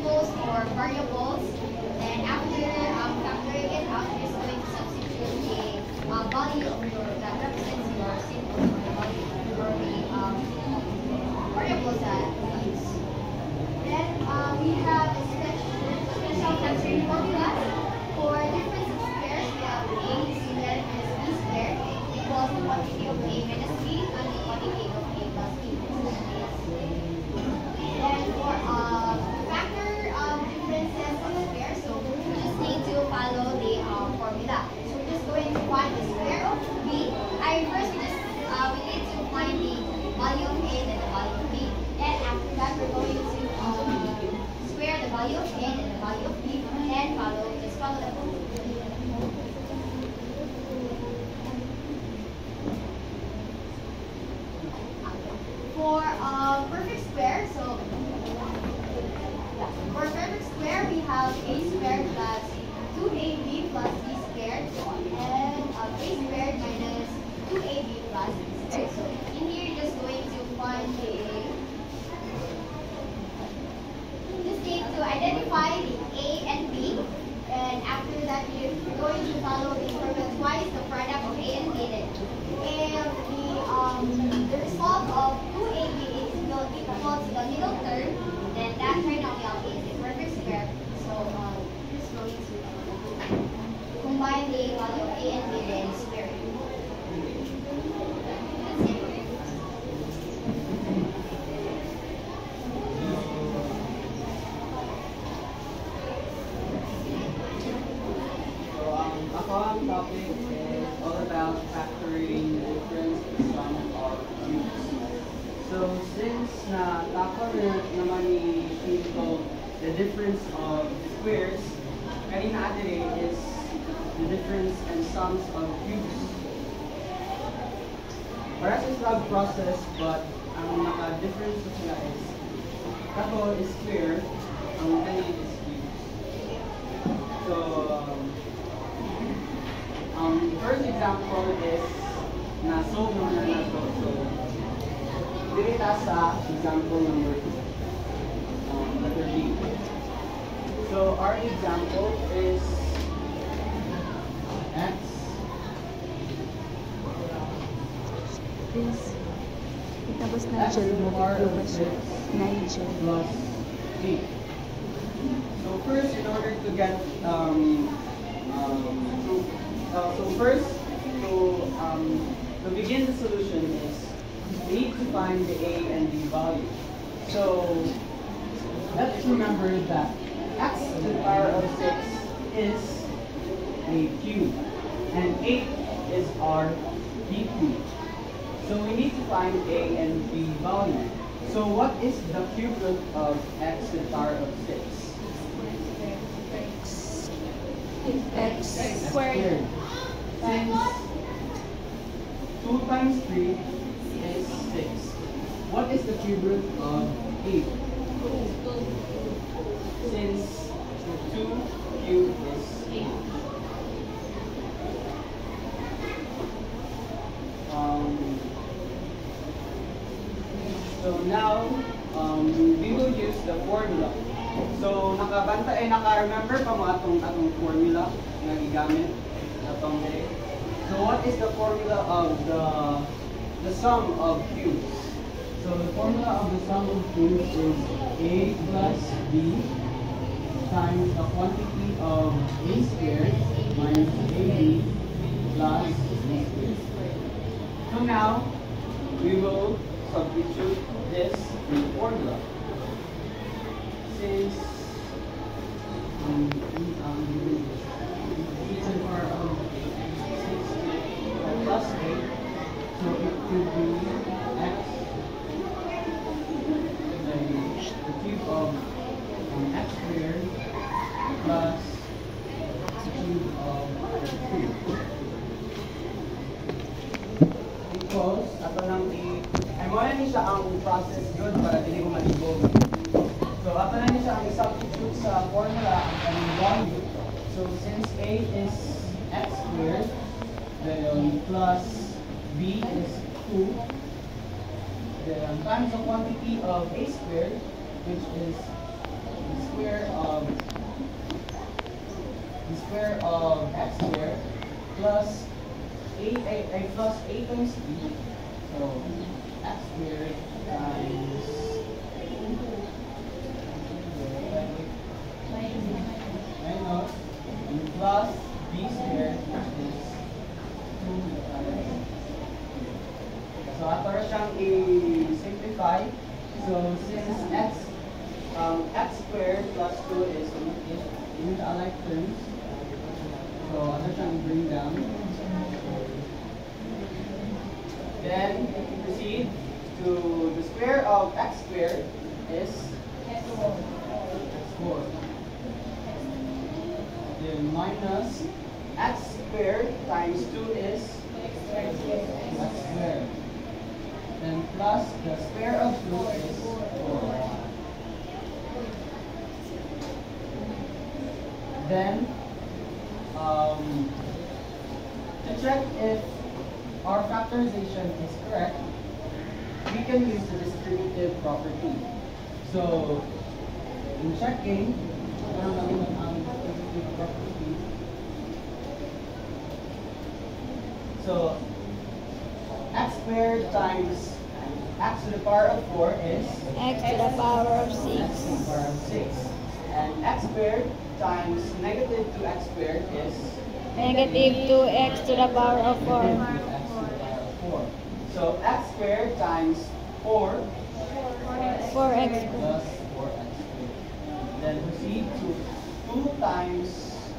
variables or variables. And after factoring it out, you're just going to substitute a value of that represents your symbol or the value or the variables that we use. Then we have a special factoring formulas. For difference of squares, we have a squared minus b squared equals the quantity of a minus b and the quantity of a plus b. Then for factor differences of squares, so we just need to follow the formula. So we're just going to find the square of b. First we need to find the value of a and the value of b. And after that, we're going to square the value of a and the value of b and just follow the formula. For perfect square, so for perfect square, we have a squared plus 2ab plus b squared and a squared minus 2ab plus b squared. So in here, you're just going to find just need to identify the a and b, and after that, you're going to follow the formula twice, the product of a and b. If the result of 2ab is equal to the middle term, then that trinomial is a perfect square. So just going to combine the value of a and b and square it. That's it. Ang topic is all about factoring the difference in sum of cubes. So since na-tackle naman ni Shinko the difference of squares, kanina ate is the difference in sums of cubes. Para sa slug process, but ang naka-difference sila is tako is square, ang kanina is cubes. So first example is na-solve naman na nato. So, dirita sa example number 2. Letter B. So, our example is x Please, itapos Nigel mo. Nigel. plus 8. So, first, in order to get so first, to begin the solution is we need to find the a and b value. So let's remember that x to the power of 6 is a cube, and 8 is our b cube. So we need to find a and b value. So what is the cube root of x to the power of 6? X Squared. Since 2 times 3 is 6. What is the cube root of 8? Since 2 cube is 8. So now, we will use the formula. So naka-remember pa mo atong formula nga gigamit atong day. So what is the formula of the sum of cubes? So the formula of the sum of cubes is a plus b times the quantity of a squared minus ab plus b squared. So now we will substitute this in the formula. Since e to the power of 6 plus 8, so it could be x, the cube of x squared plus the cube of 2 equals, ato lang ay mo na siya ang process good para dili ko malibog. So, ato na siya ang substitute sa formula ang kanyang value. So, since a is x squared, then plus b is 2, then times the quantity of a squared, which is the square plus a plus a times b. So x squared times minus and plus b squared is 2 times. So ato ra siyang i-simplify. So since x squared plus 2 is in the alike terms. So ato siyang bring down. Then proceed to the square of x squared is x4. Then minus x squared times 2 is x squared. Then plus the square of 2 is 4. Then to check if our factorization is correct, we can use the distributive property. So in checking, distributive property. So x squared times x to the power of 4 is X to the power of 6. x to the power of 6. And x squared times negative 2x squared is Negative 2x to the power of 4. negative x to the power of 4. So x squared times 4 4x plus 4x squared. Then proceed to 2 times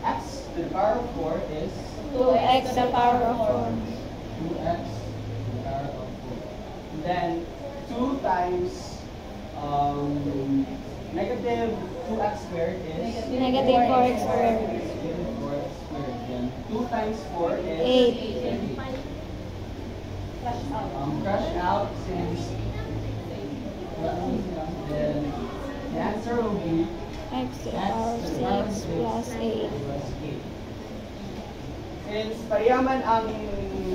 x to the power of 4 is 2x to the power of 4. 2x to the power of 4. Then 2 times negative 2x squared is Negative 4x squared. negative 4x squared. Then 2 times 4 is 8. Crush out since then the answer will be X to the power of 6 plus 8. plus 8. Since pariyaman ang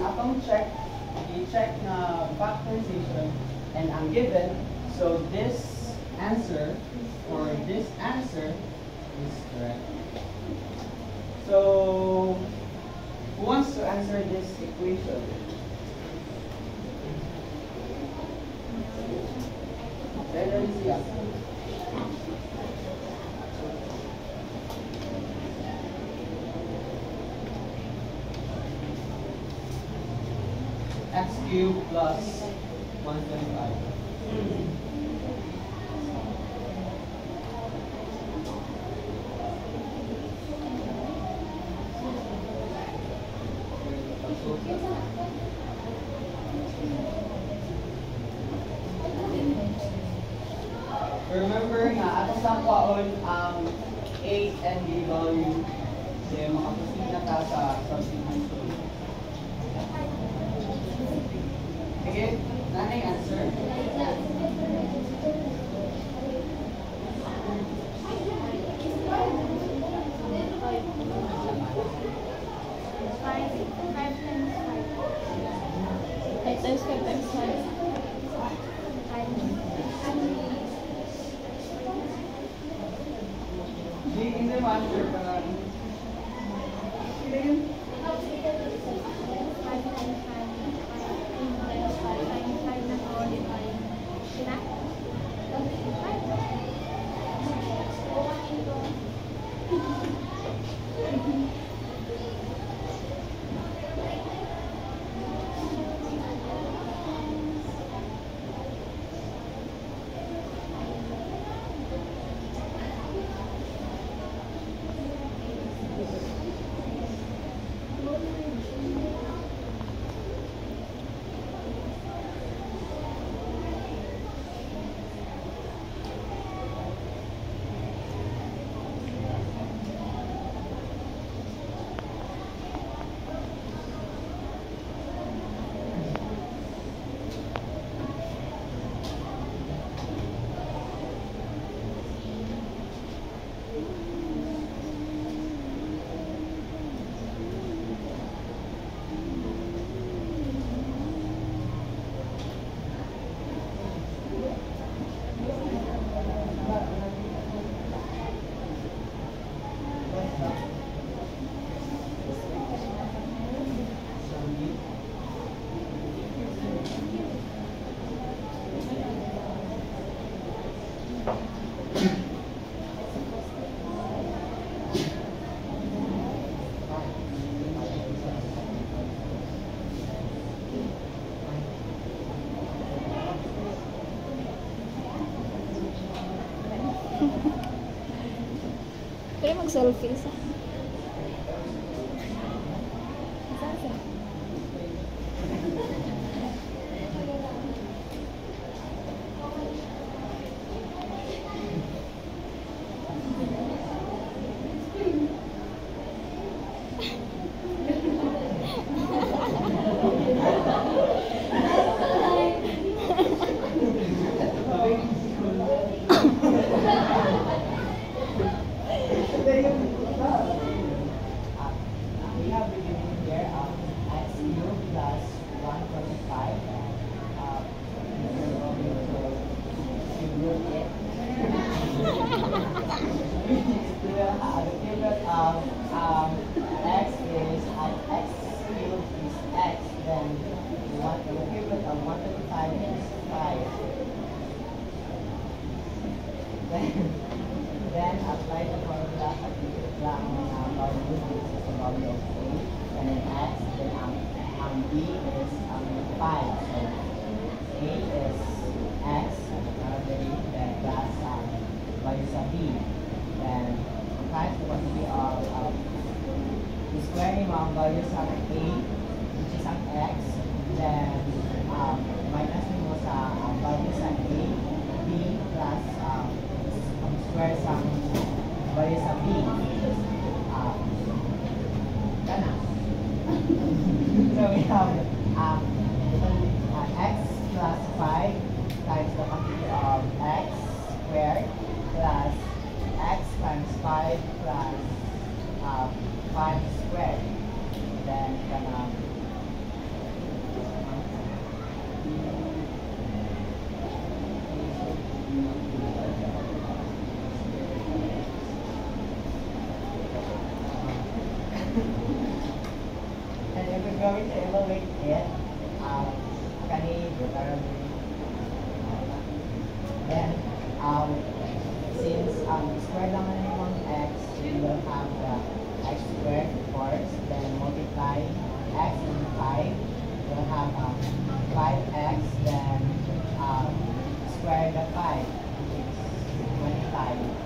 atong i-check na factorization and ang given, so this answer or this answer is correct. So who wants to answer this equation? Let's see. X cubed plus 125. Remember na atong sampaon ang A and B value kaya makaproceed na ta sa substitution. Okay, nanay answer. Times 5 times 5. Hindi mo answer pa na. Pero mag-selfie sa. Saan sa? We have beginning here x cubed plus 125. We're going to root it. The cubed of x is x cubed is x, then the cubed of 125 is 5. Then apply the formula at lang value is the value of a, and then x, then b is 5. So a is x, then plus values of b. Then times the quantity of square mo ang values of a, which is ang x, then minus mo sa values of a, b plus square sa values of b, which is kana. So we have x plus 5 times the quantity of x squared plus x times 5 plus 5 squared. Then kana and if we're going to evaluate it, then since square lang naman x, we will have the x squared first, then multiply x into 5, we'll have 5x, then square the 5, which is 25.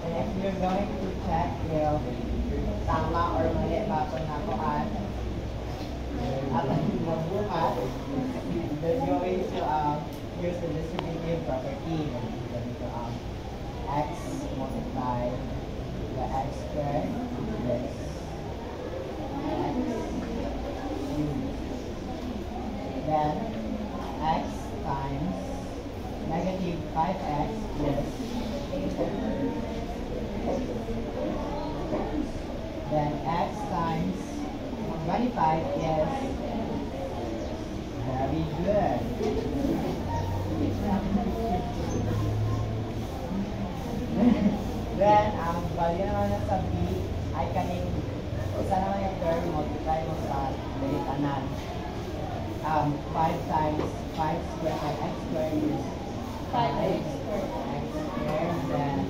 And if you're going to check yung tama or mali ba kung nakuhaan at magbuhat, you're going to use the distributive property. X multiply the x squared plus x cubed. Then x times negative 5x plus then x times 25 is very good. Then ang value naman na sa b ay kaning isa naman yung term multiply mo sa dalitanan. 5 times 5 squared by x squared is 5x squared, then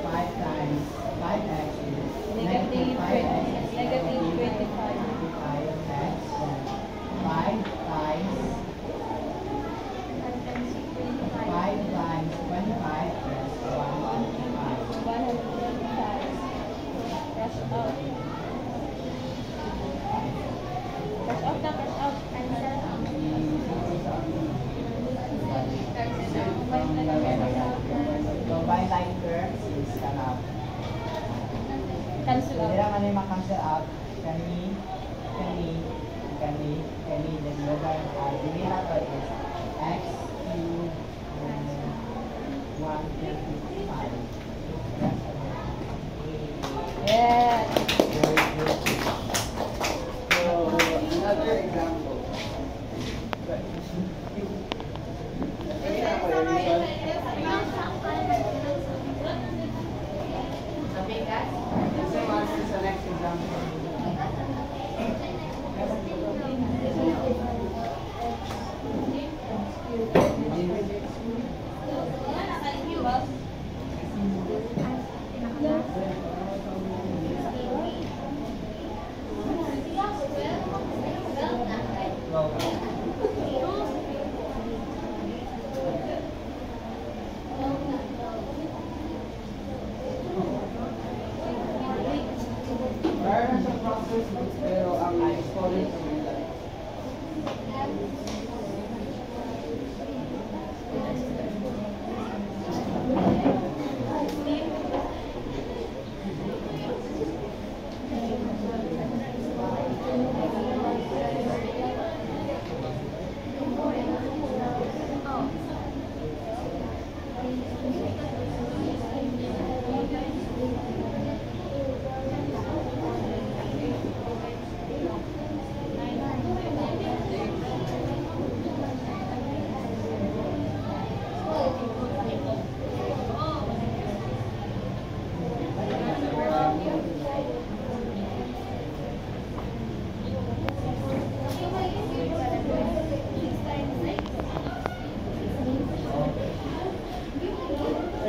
5 times 5x is Negative 5x is negative 25. 25x, then 5 times 5 times 25 is 125. 125. Crush out. Crush out na, crush out. Combined line terms is kind of Cancel hindi out. naman yung makancel out kani then denominator is x cubed 125. Yes. Very good. So, another example. Same answer sa next example. Meron na siya process pero ang storage sa nila.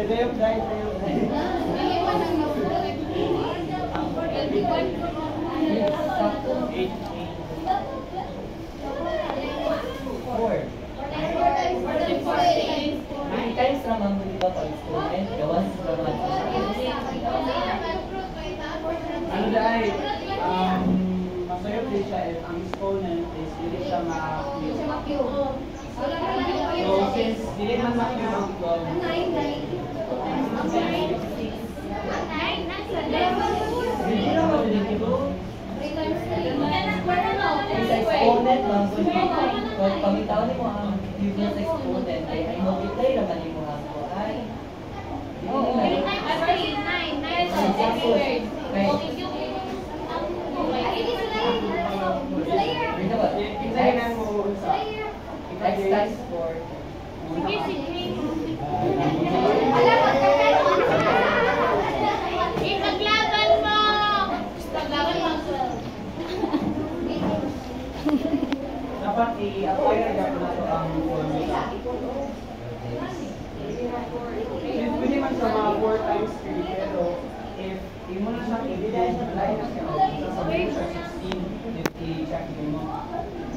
Day of die, day of die. Four. Nine times naman mo dito pag student, gawas sa mga Ano dahil, masayot din siya if ang exponent is hindi siya So since hindi man ma-cube ang 12, hindi naman din ito. Sa exponent lang, kung pamitaw ni mo ang previous exponent, ay multiply naman ni mo ang ko ay. Kinsahin na mo sa X times 4. dapat i-apply na gano'n na ito ang formula. Pwede man sa mga 4 times 3, pero if mo na siyang i-divide, apply na siya sa solution 16, if i-check mo.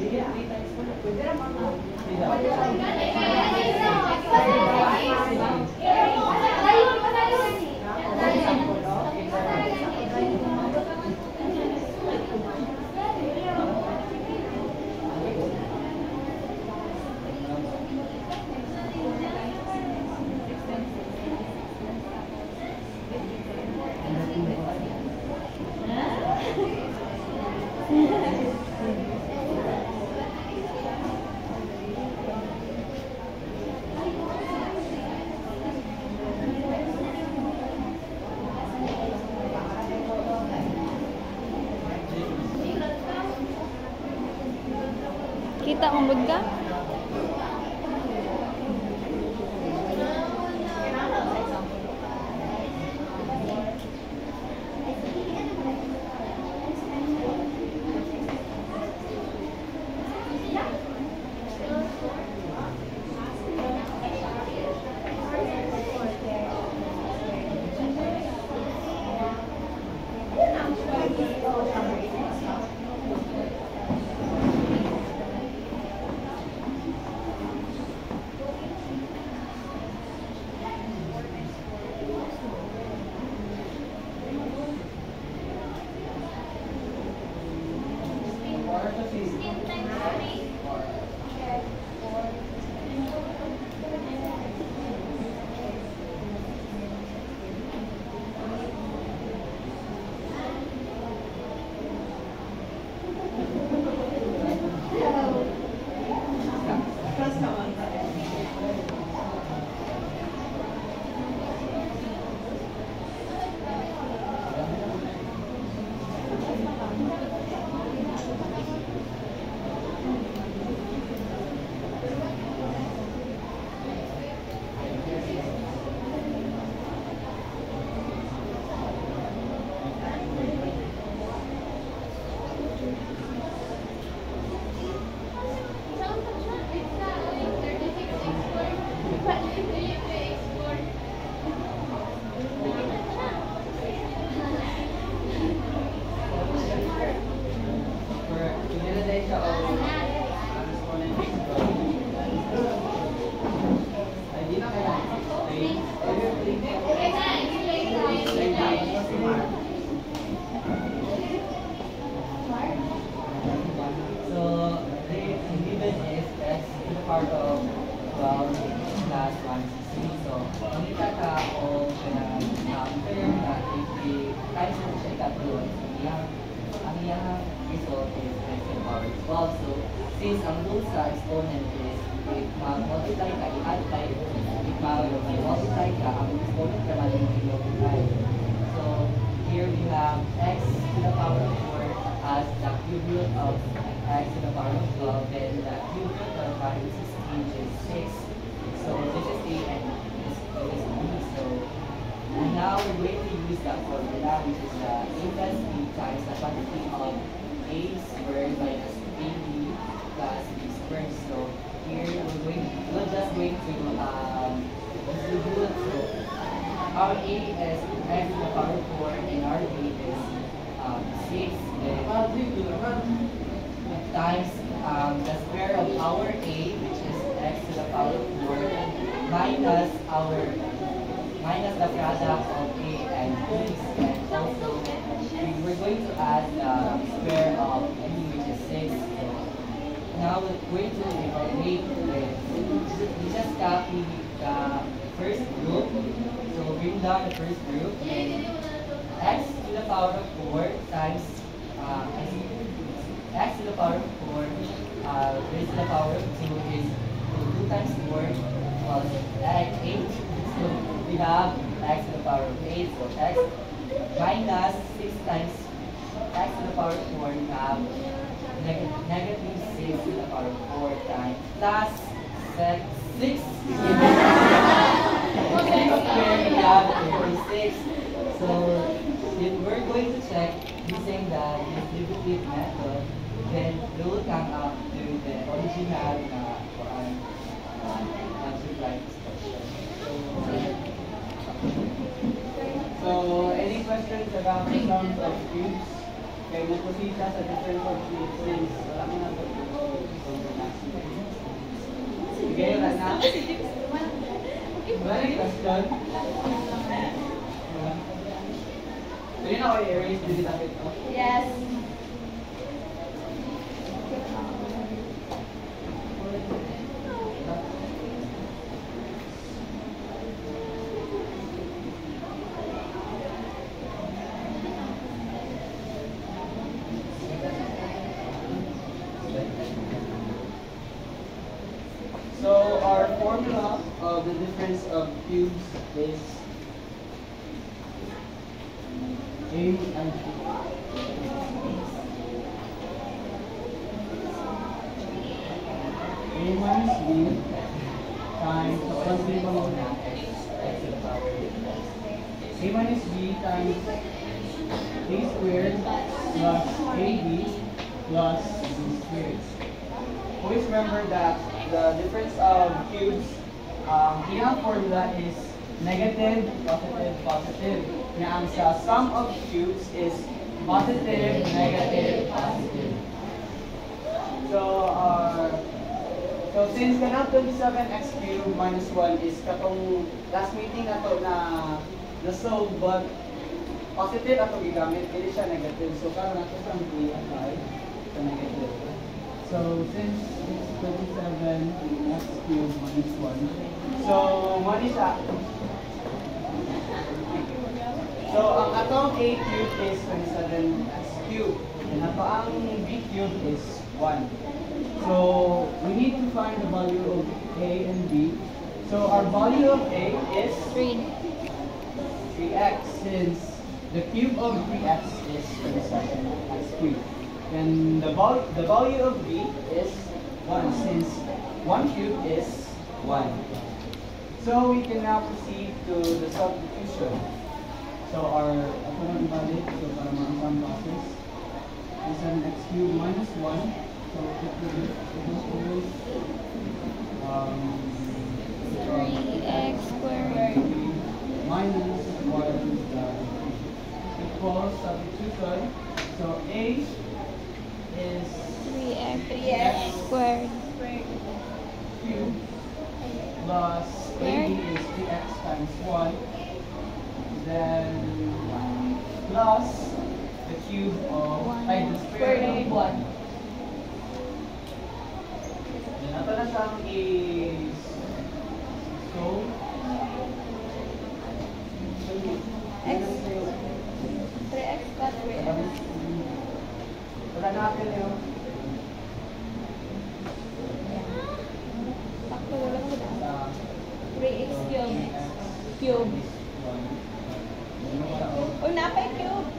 Sige, 3 times 4. Pwede naman na. Kita mo ka? ang iyang result is x to the power 12. So, since ang rule sa exponent is if mag-multiply ka, i-add tayo, if mag-multiply ka, ang exponent naman yung i-multiply. So, here we have x to the power of 4 as the cube root of x to the power of 12, then the cube root of 116 is 6. So, this is a and this is b. So, and now we're going to use that formula, which is a plus b times the quantity of a squared minus ab plus b squared. So here we're just going to distribute. So our a is x to the power 4 and our b is 6. Then times the square of our a, which is x to the power 4, minus the product of a and b, and also we're going to add the square of b, which is 6. So now we're going to evaluate this. We just copy the first group. So bring down the first group. X to the power of 4 times x to the power of 4 raised to the power of 2 is 2 times 4 plus 8. So we have x to the power of 8. So x minus 6 times x to the power of 4, we have negative 6 to the power of 4 times plus 6. Square, we have 36. So if we're going to check using the distributive method, then we will come up to the original algebraic expression. So, any questions about the sums of cubes? Kaya nagpusin siya sa difference of cubes since wala mo na ito. Sige, wala na. Wala na question? Pwede na ako i-erase din natin ito. Yes. So, our formula of the difference of cubes is A and B. A minus B times A minus B times A squared plus AB plus B squared. Always remember that the difference of cubes, iyang formula is negative, positive, positive. Na ang sa sum of cubes is positive, negative, positive. So since kanang 27x cubed minus 1 is katong last meeting nato na solve, but positive ato gigamit, hindi siya negative. So karon nato sa i-apply sa negative. So since it's 27x cubed minus 1, so money siya. So ang atong a cubed is 27x cubed, and ato ang b cubed is 1. So we need to find the value of a and b. So our value of a is 3x, since the cube of 3x is 27x cubed. And the value of b is 1, since 1 cube is 1. So we can now proceed to the substitution. So our equivalent value, so para ma-sum process, is 7x cubed minus 1. So it will always 3x squared minus 1 equals substitution. So a is 3x squared cube plus AB is 3x times 1, then plus the cube of the square of 1. Then ito na siyang is so x 3x plus 3x Wala na natin yun. Sakto lang ko na. Sa 3x cube. Cube. Oh, napay cube.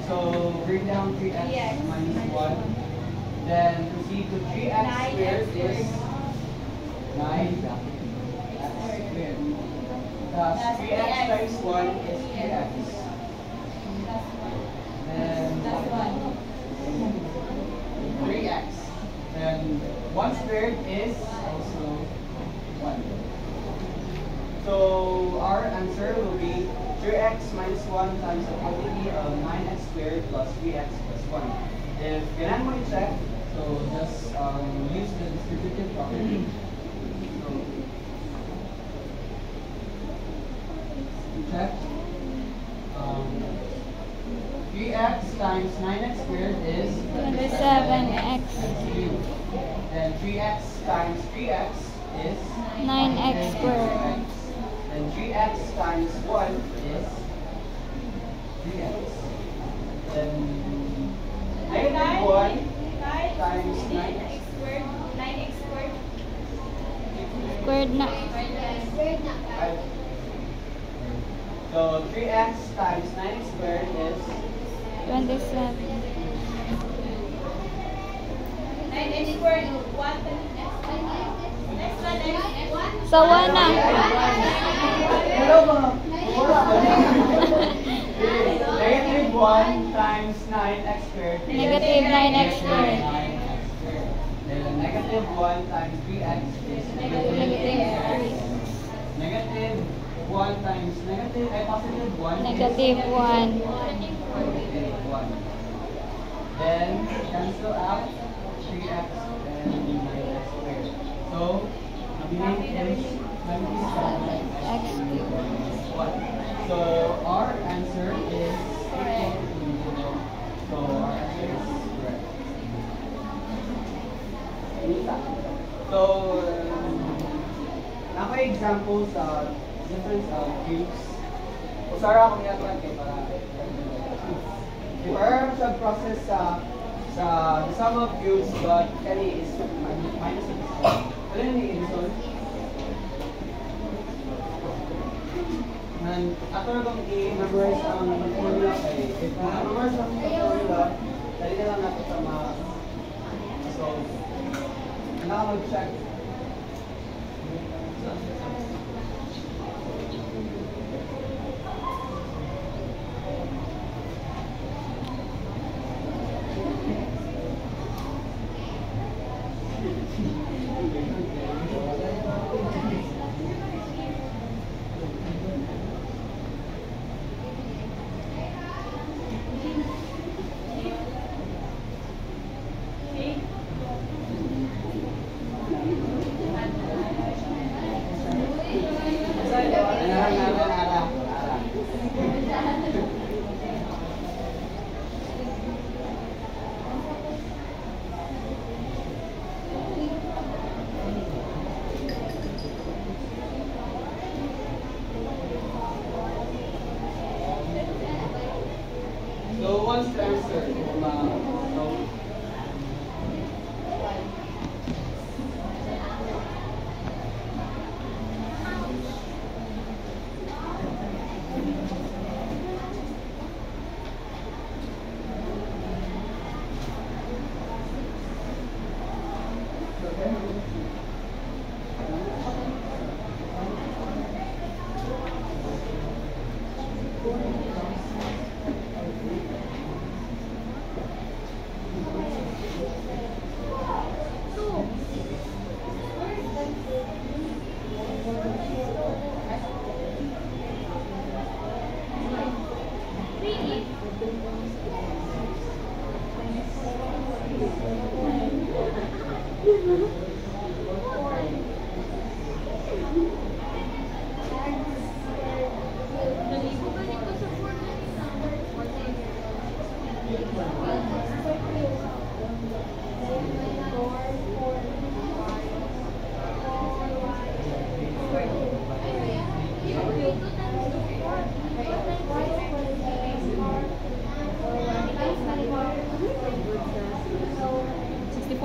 So bring down 3x minus 1. Then proceed to 3x squared is 9x squared. Thus 3x times 1 is 3x. Then 3x. Then 1 squared is also 1. So our answer will be 3x minus 1 times the quantity of 9x squared plus 3x plus 1. If kailangan mo i-check, so just use the distributive property. So, check. 3x times 9x squared is 27x. cubed. Then 3x times 3x is 9x squared. and 3x times 1 is 3x. Then negative 1 times 9x. Squared na. So 3x times 9x squared is 27. So, 1 na. hello mga negative 1 times 9x squared is Negative 9x squared. 9x squared. Then negative 1 times 3x is Negative 3. negative 1 times negative positive 1 Negative 1. negative 1. Then cancel out 3x and 9x squared. So remaining is 27x X cubed. 1. So our answer is equal to 0. So our answer is correct. So naka-example sa difference of cubes. Usara akong yatuan kayo para para sa process sa the sum of cubes but kani is minus of this one. Ano yung i-resolve? And after kong i-memorize ang formula kay if memorize ang formula, dali na lang natin sa solve. Kailangan mag-check. So what's the answer?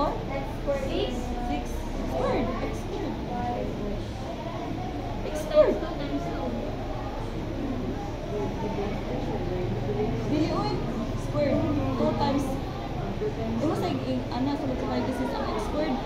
4? X squared. 6 squared. X squared. X X squared. times 2 times 2. Dili oy. Squared. 2 times. Imo sa ana sa parenthesis ang x squared.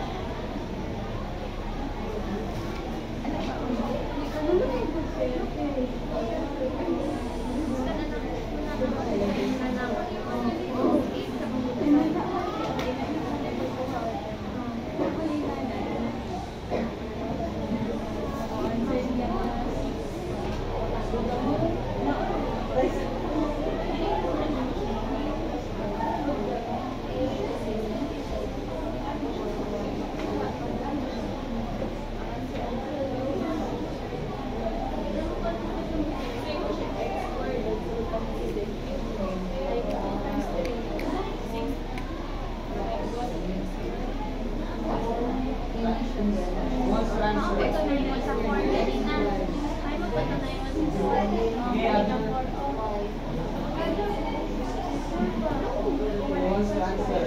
What's the answer? What's the answer?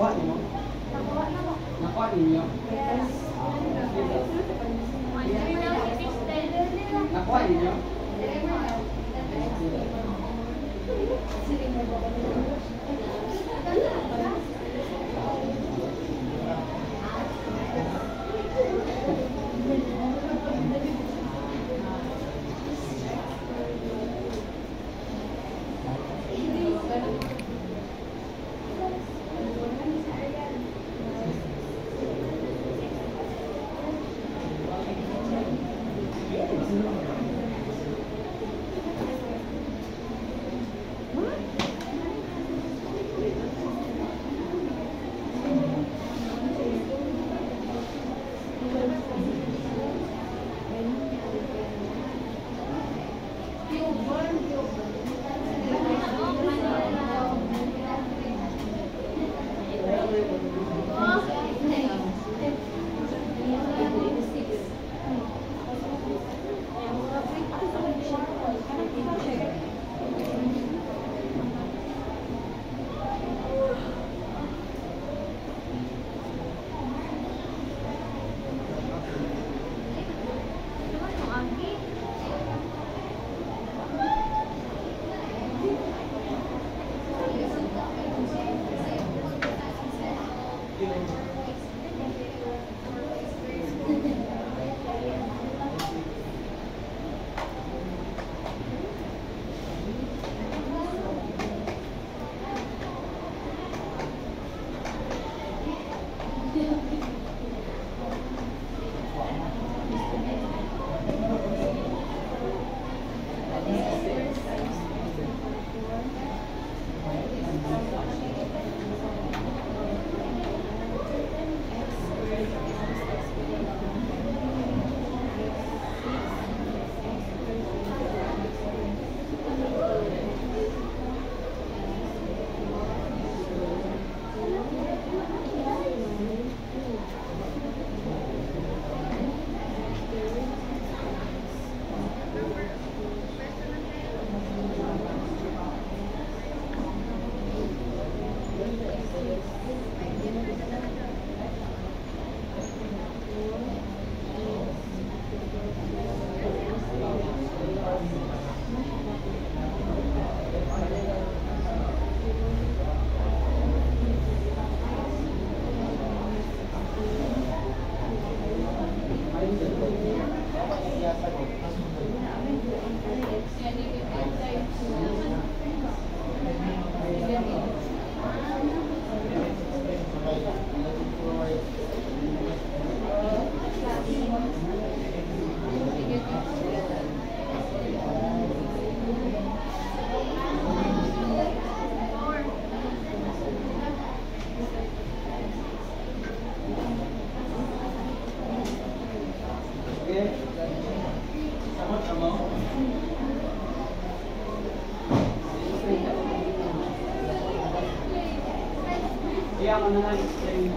Nakuha niyo? Nakuha ninyo? Nakuha ninyo? Yeah, I'm gonna explain.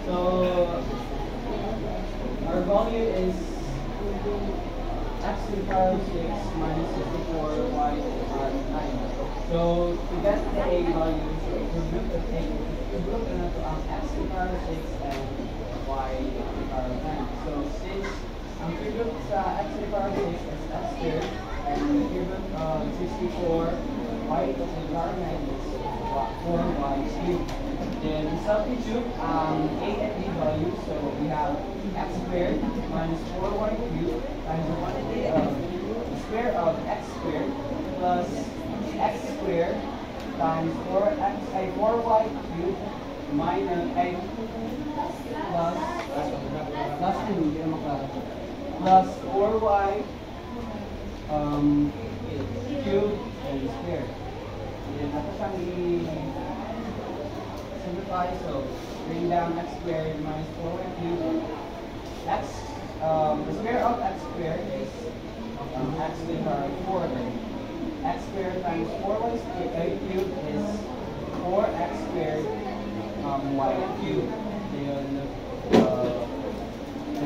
So, our value is x to the power of 6 minus 64 y to the power of 9. So, to get the a value, we're going to take x to the power of 6 and y to the power of 9. So, since ang tribute sa x to the power of 6 is x squared, and the tribute of 64 y to the power of 9 is 4y cubed. Then substitute a and b values. So we have x squared minus 4y cubed times the quantity of the square of x squared plus x squared times 4y cubed minus plus 4y cubed and squared. Then tapos ang simplify, so bring down x squared minus 4y cubed. The square of x squared is x to the power of 4. Then x squared times 4y cubed is 4x squared y cubed. Then the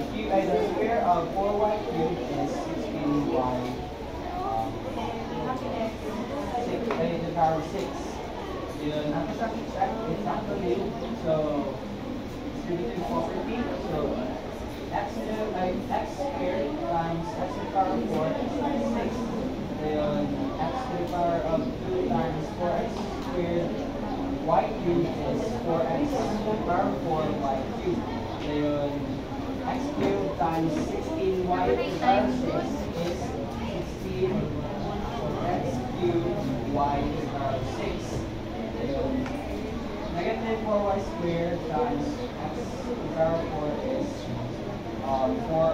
square of 4y cubed is 16y to the power of 6. Yun, it's actually, so, distributive property, so, x squared times x to the power of 4 is 6. Then, x to the power of 2 times 4x squared y cubed is 4x to the power of 4 y cubed. Then, x cubed times 16y to the power of 6 is 16x cubed y to the power of 6. Negative 4y squared times x to the power of 4 is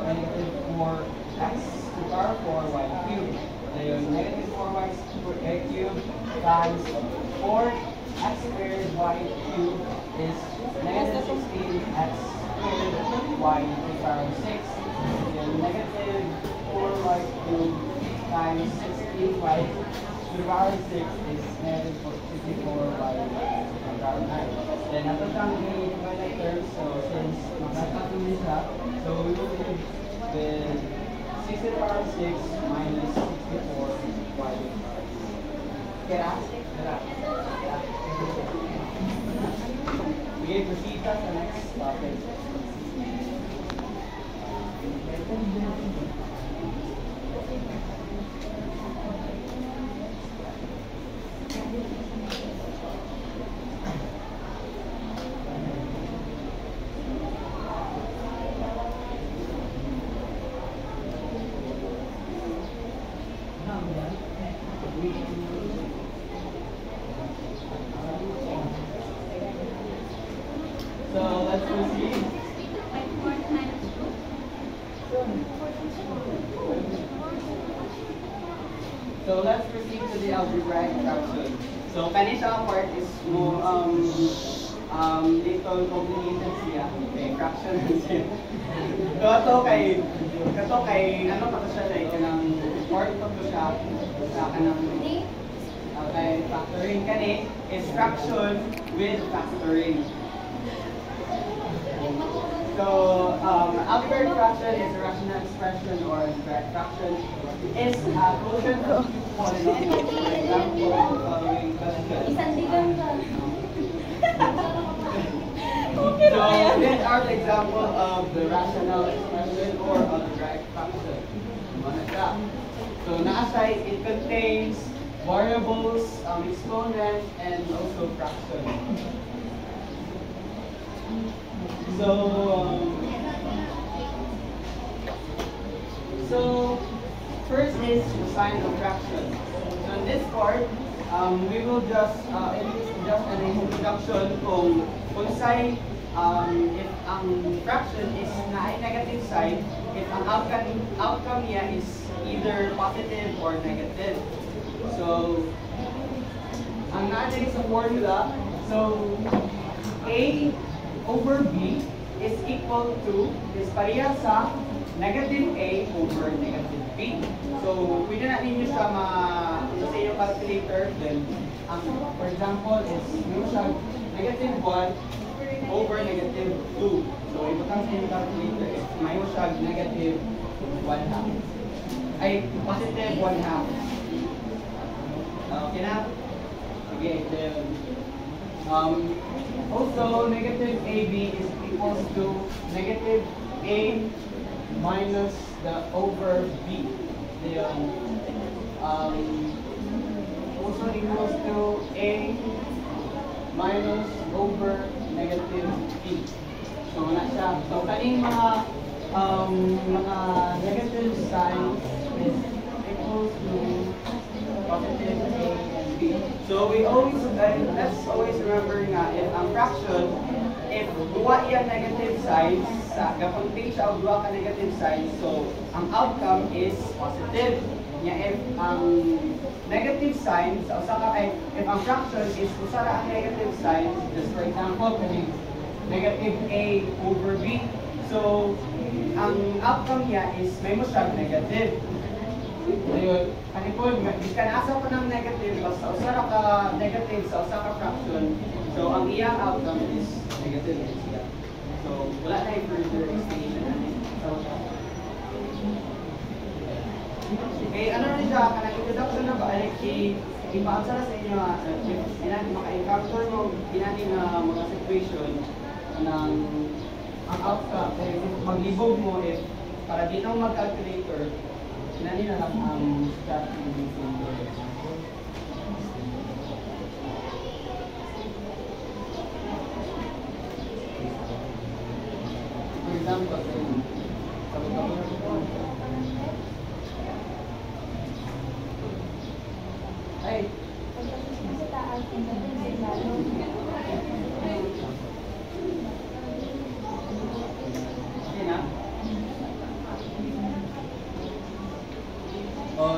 negative 4x to the power of 4y cubed. Then negative 4y cubed times 4x squared y cubed is negative 16x squared y to the power of 6. Then negative 4y cubed times 16y to the power of 6 is negative 64y to the power of 9. Then ito siyang infinite terms, so since magkakatuloy siya, so we will live with 6 to the power of 6 minus 64y to the power of 6. Kaya? Okay, proceed to the next topic. So let's proceed. So let's proceed to the algebraic fraction. So kanina part is more little complicated siya. Okay, fraction siya. So kato kay ano pa to siya like kanang part to siya sa kanang okay, factoring kani is fraction with factoring. So, algebraic fraction is a rational expression or algebraic fraction is a quotient of two polynomials. For example, the following question. So, these are the example of the rational expression or algebraic fraction. So, naaside, it contains variables, exponent, and also fraction. So first is the sign of fraction. So in this part, we will just an introduction kung say if ang fraction is na negative sign, if ang outcome niya is either positive or negative. So ang natin sa formula, so A over B is equal to, is pareha sa negative A over negative B. B. So, pwede na ninyo siya sa inyong calculator. Then, for example, is yung siya negative 1 over negative 2. So, ibutang sa inyong calculator is may siya negative 1 half. Ay, positive 1 half. Okay na? Sige, then, also, negative AB is equals to negative A minus the over B. Then, also equals to A minus over negative B. So, wala siya. So, kaning mga negative signs is equals to positive A and B. So we always, let's always remember nga, if ang fraction, if duwa yung negative signs, kapunting siya o duwa ka negative signs, so ang outcome is positive. If ang negative signs, if ang fraction is usara ang negative signs, just for example, negative A over B, so ang outcome niya is may mo siyang negative. Ayun, kanipod, iskan asa pa ng negative, basta usara ka negative sa usa ka fraction, so ang iyang outcome is negative. So, wala na yung further explanation natin. Okay, ano rin siya, kanang introduction na ba, ipaansa na sa inyo, maka-encounter mo, pinati na mga situation ng ang outcome, maglibog mo if para di na mag-calculator, sinali na lang ang start using for example. For example, ay,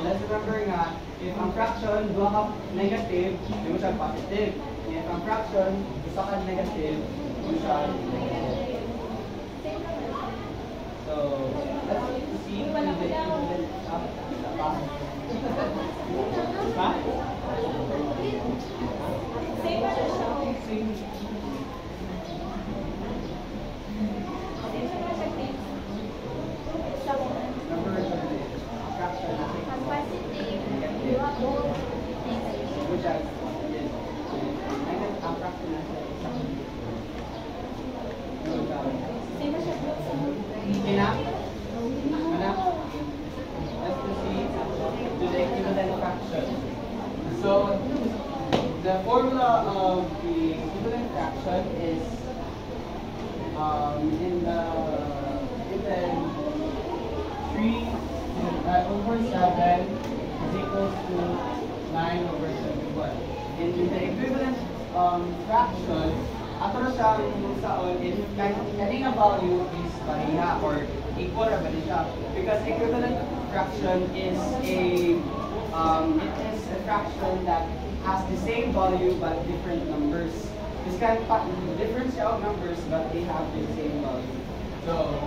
let's remember nga, if ang fraction, duha ka negative, di mo siya positive. If ang fraction, isa ka negative, di mo siya negative. So, let's see the equivalent of the path. Ha? Same. So, the formula of the equivalent fraction is in the 3 over 7 is equals to 9 over 71. And in the equivalent fraction, ato na siyang saon is kaning value is pareha or equal ra ba siya? Because equivalent fraction is a fraction that has the same value but different numbers. This kind of different set of numbers but they have the same value. So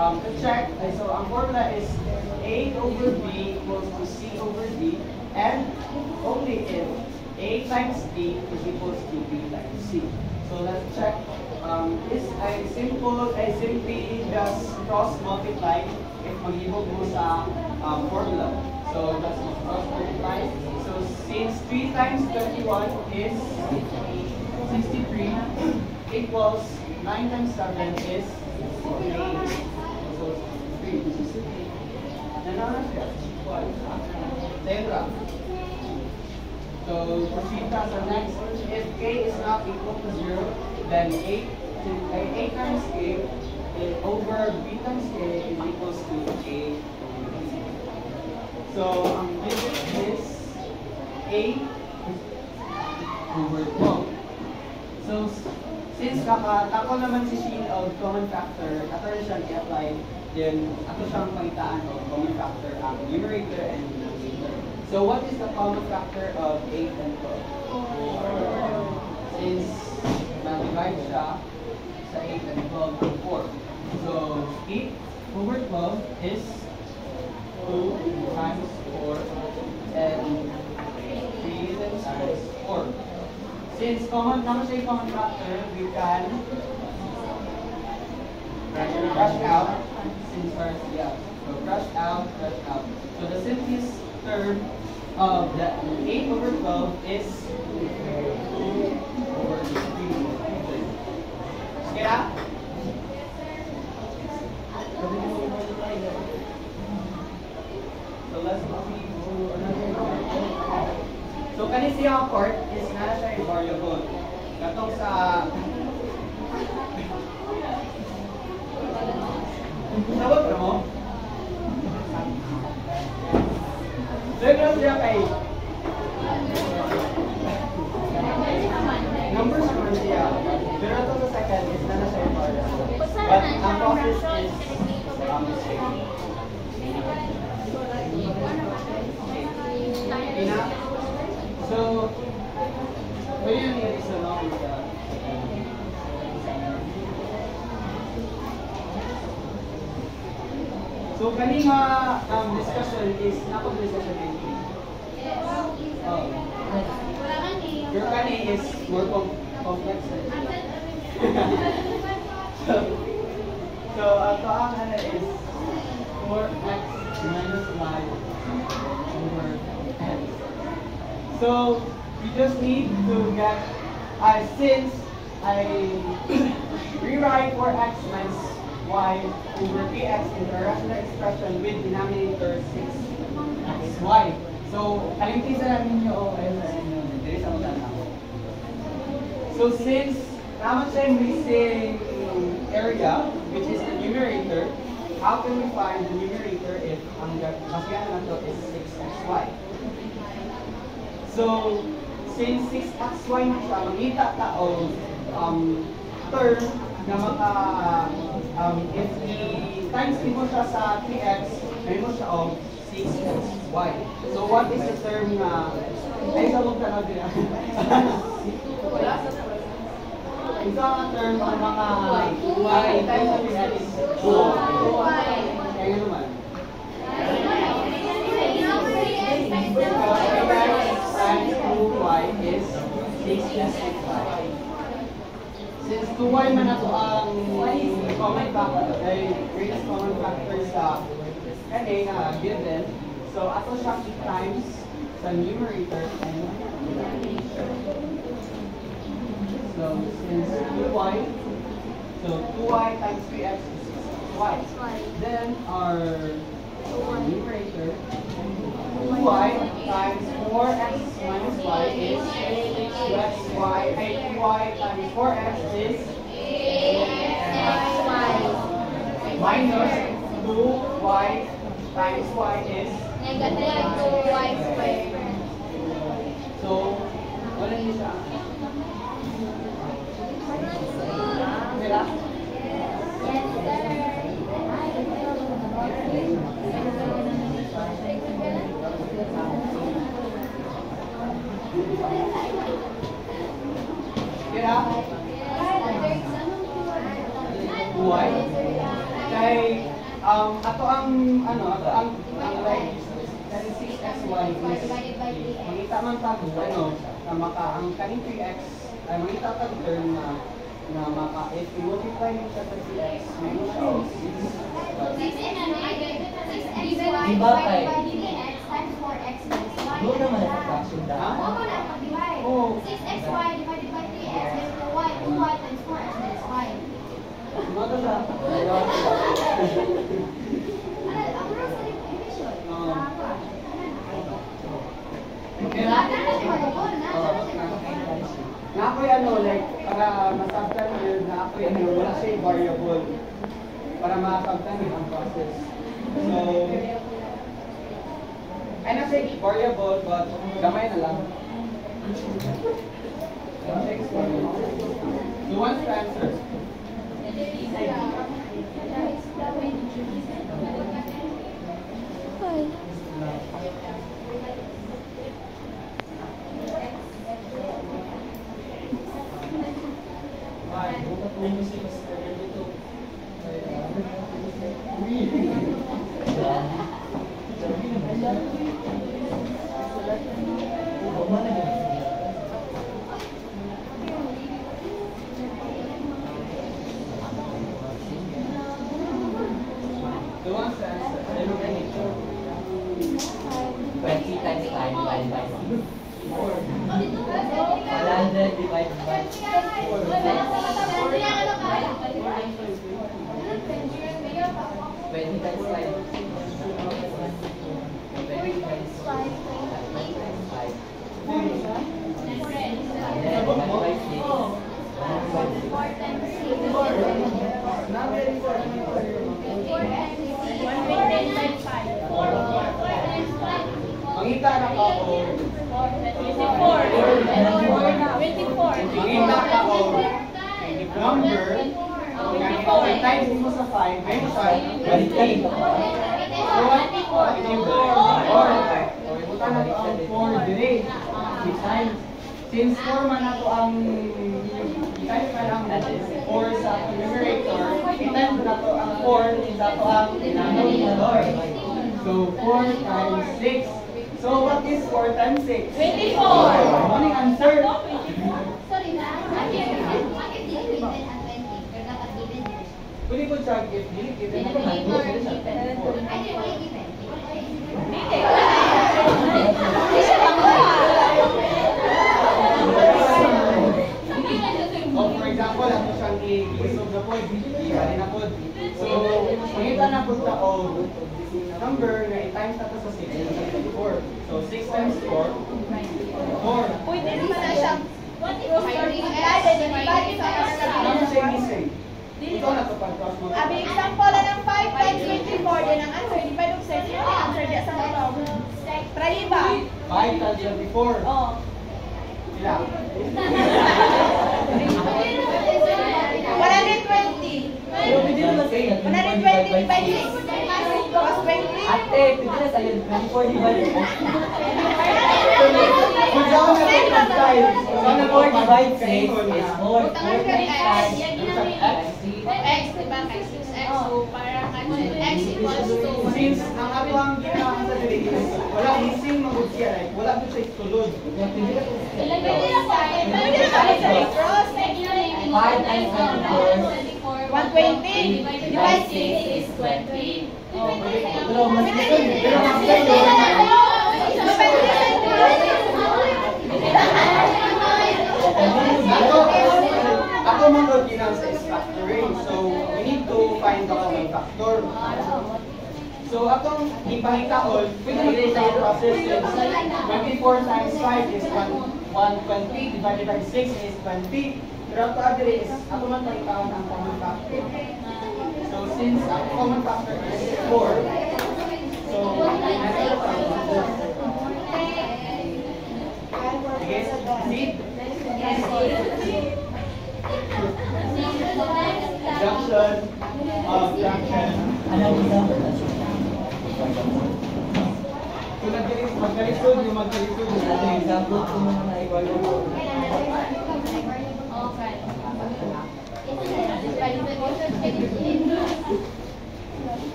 to check, so ang formula is A over B equals to C over D, and only if A times D is equals to B times C. So let's check. I simply just cross multiply if maghibog mo sa formula. So that's cross multiply. So since 3 times 21 is 63 equals 9 times 7 is 48. So 3. Nanana siya. Tetra. So proceed sa next. If k is not equal to 0, then 8 times k over b times k is equals to a. So this is a over 12. So since kakatako naman si Sheen of common factor, ato rin siyang i-apply, then ato siyang pangitaan of common factor ang numerator and denominator. So what is the common factor of 8 and 12? Since na-divide siya sa 8 and 12 to 4. So 8 over 12 is 2 times 4 and 3 times 4. Since common naman siya yung common factor, we can brush out. Since first, yeah. So brush out, brush out. So the simplest term of the 8 over 12 is 2 over 3. Get out? So let's see another example. So kani siya part is na siya yung variable. Katong sa tawag na mo? Regular siya kay numbers naman siya. Pero ito sa second is na siya yung variable. But ang process is same. Ina. So, pwede yung i-isa lang siya. So, kanina discussion is napag-discussion din. Your kani is more complex. So, ang ano is 4x minus y over n. So, we just need to get, since I rewrite 4x minus y over 3x in the rational expression with denominator 6xy. So, alimtisa namin nyo, there is a So, since naman siya yung missing area, which is the numerator, how can we find the numerator if ang basihan naman to is 6xy? So, since 6xy na siya, mangita ta o term na maka, if i-times mo siya sa 3x, may mo siya o 6xy. So, what is the term na, ay, sabog na natin. Ito ang term ng mga y times sa 3x is 2y. Kaya naman. Times 2y is 6xy. Since 2y man ito ang common factor, ay greatest common factor sa kanina given, so ato siya times sa numerator and denominator. So since 2y, so 2y times 3x is 6y. Then our numerator, 2y times 4x minus y is 2xy. 2y times 4x is 8xy. Minus 2y times y is Negative 2y squared. so, wala niyo siya. Mira? Yes, sir. Mira? Buhay? Kay, ato ang like, 6xy is, makita man tag, na maka, ang kaning 3x, ay makita tag term na maka, if you multiply mo siya sa 3x, may mo siya o 6. Diba kay? Times 4x minus y. Doon naman ang fraction Ha? dahil. Oo na, pag-divide. Oo. 6xy divided by 3x is 2y. 2y times 4x minus y. Mata siya. Ang rules sa division. Oo. Okay. Nga ako'y like, para masabtan yun, nga ako'y wala siya yung variable. Para masabtan yun ang process. So, ay na siya variable, but gamay na lang. So, what's the answer? 100 divided by 20 times 5. 20 times 5. Mangita na ka o 24. mangita ka o number nga times mo sa 5 may mo siya 20. So what or ibutan na to ang 4 dire. Times since 4 man nato ang i-type ka lang 4 sa numerator, i-type na to ang 4 sa to ang denominator. So 4 times 6. So what is 4 times 6? 24. Morning answer. Sorry na. What if given at 20? Pero dapat given there. Pwede ko siya if dili given Given or given? I didn't say given. O for example, ako siyang i-isog na po, i-bali na po. So, makita na po ta o number na i-times na to sa 6, 4. So 6 times 4, 4. Pwede naman na siyang What if Ano siya missing? Ito na to pag-cross mo. Abi, example na ng 5 times 24, din ang answer. Di ba nung set yun? Answer di sa mga. Try ba? 5 times 24. Oo. Sila. 120. 120 divided 6. Plus 20. Ate, pwede na sa'yo 24 divided by Kung saan na ito pag-type? Saan na ito 4 divided 6 pag-type? is 4. 4 times X, diba? X is X. So, parang ano, X equals to Since ang ato ang ginawa sa dili is wala missing magud siya, like wala gyud siya sulod. Pwede na sa cross. 5 times 24. 120. Divide 6 is 20. Pero mas dito, Pero ang sa'yo, ako magod ginang sa is factoring. So, we need to find the common factor. So, atong ipahitaon, pwede na ito ang process is 24 times 5 is 120 divided by 6 is 20. Pero ito adre is, ako man pahitaon ang common factor. So, since ang common factor is 4, so, yes, see? Junction of junction. ano ang Kung magkalisod, yung magkalisod. example kung ano na igual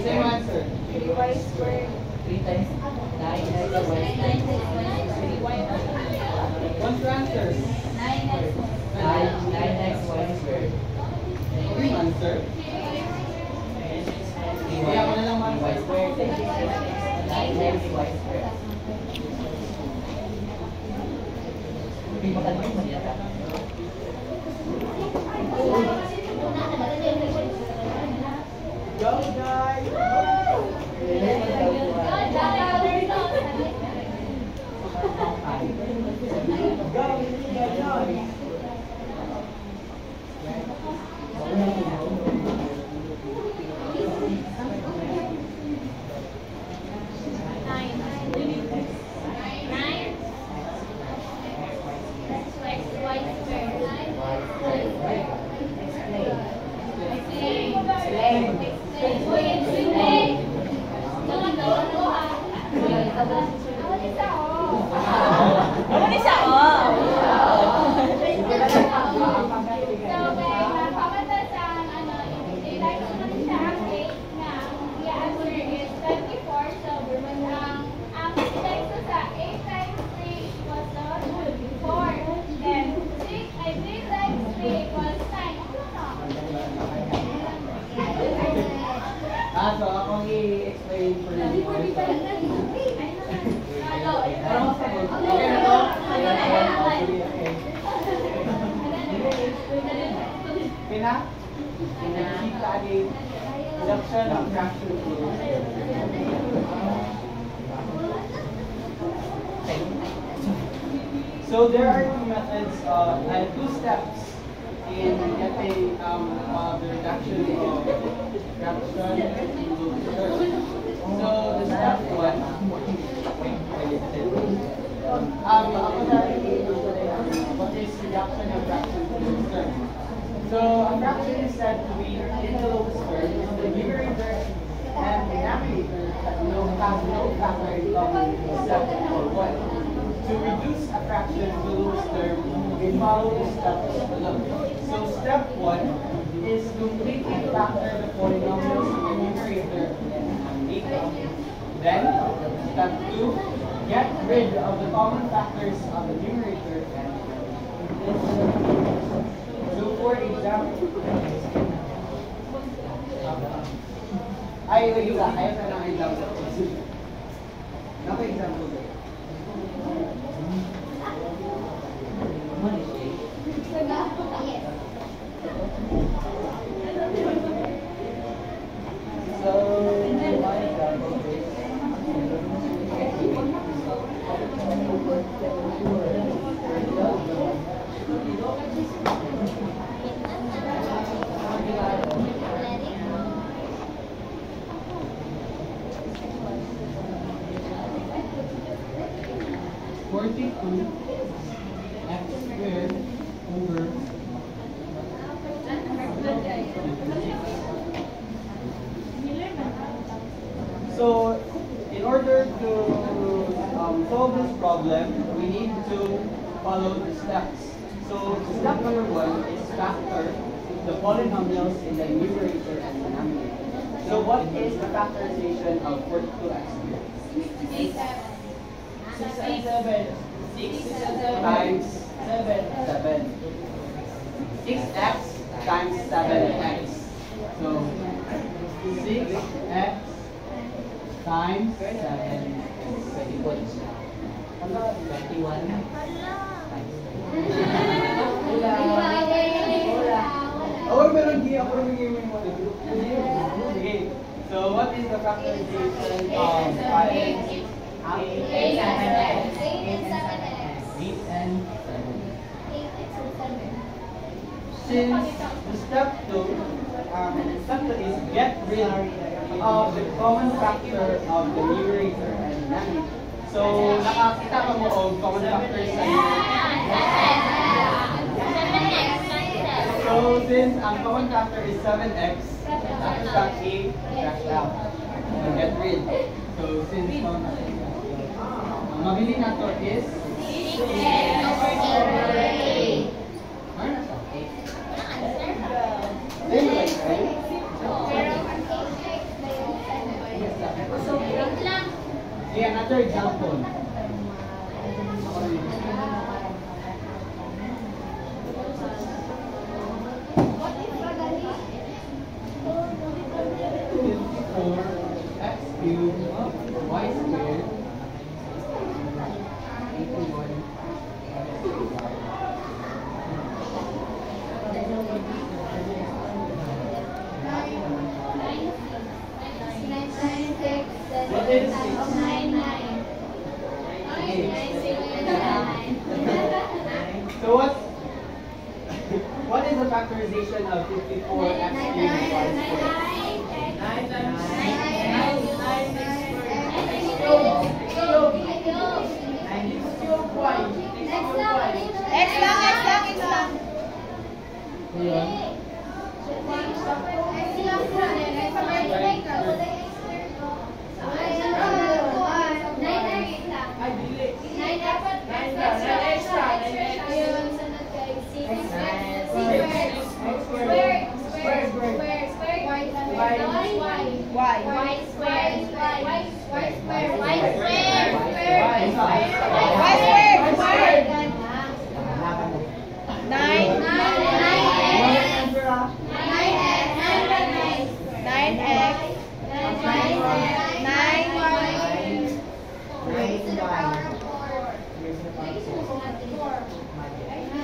Same answer. 3 times 9 What's your answer? 9x y squared. Same answer. Kaya ako na lang man y squared. 9x y squared. Matanong mo niya ka. Go guys! Go, Pinakita ni reduction of fraction flow. So there are two methods and two steps in getting the reduction of fraction into terms. So the step one, what is reduction of fraction to terms? So a fraction is said to be in the lowest term, the numerator and denominator have no factor except for 1. To reduce a fraction to the lowest term, we follow the steps below. So step 1 is completely factor the polynomials in the numerator and denominator. Then, step 2, get rid of the common factors of the numerator and denominator. So for example, ayaw na ng example. Naka-example ba? So, in order to solve this problem, we need to follow the steps. So, step number 1 is factor the polynomials in the numerator and denominator. So, what is the factorization of 42x squared? 6 and 7. 6 and 7. Times 7. 7. 6x times 7x. So, 6x times 7x. 21. Oh, meron di ako rin yung okay. So, what is the factorization of 5x? 8 and 7. Since the step 2 is get rid of the common factor of the numerator and denominator. So, nakakita ka mo og common factors sa So, since ang common factor is 7x, after that a trash out. So, get rid. So, since ang mabili na to is 6x. Okay, another example. X cubed y squared 81. What is 6? So what is the factorization of 54x cubed y squared? 9 times 9 X lang. Ayan.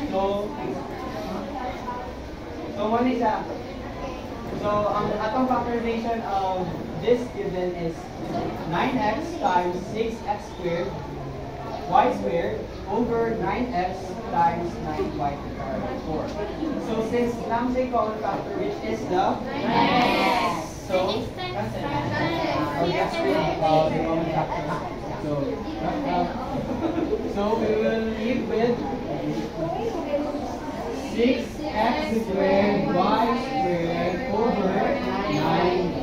So, So, muna siya. So, ang atong factorization of this given is 9x times 6x squared y squared over 9x times 9y to the power of 4. So, since lang say common factor which is the 9x. So, yes, the common factor. So we will leave with 6x squared y squared over 9y.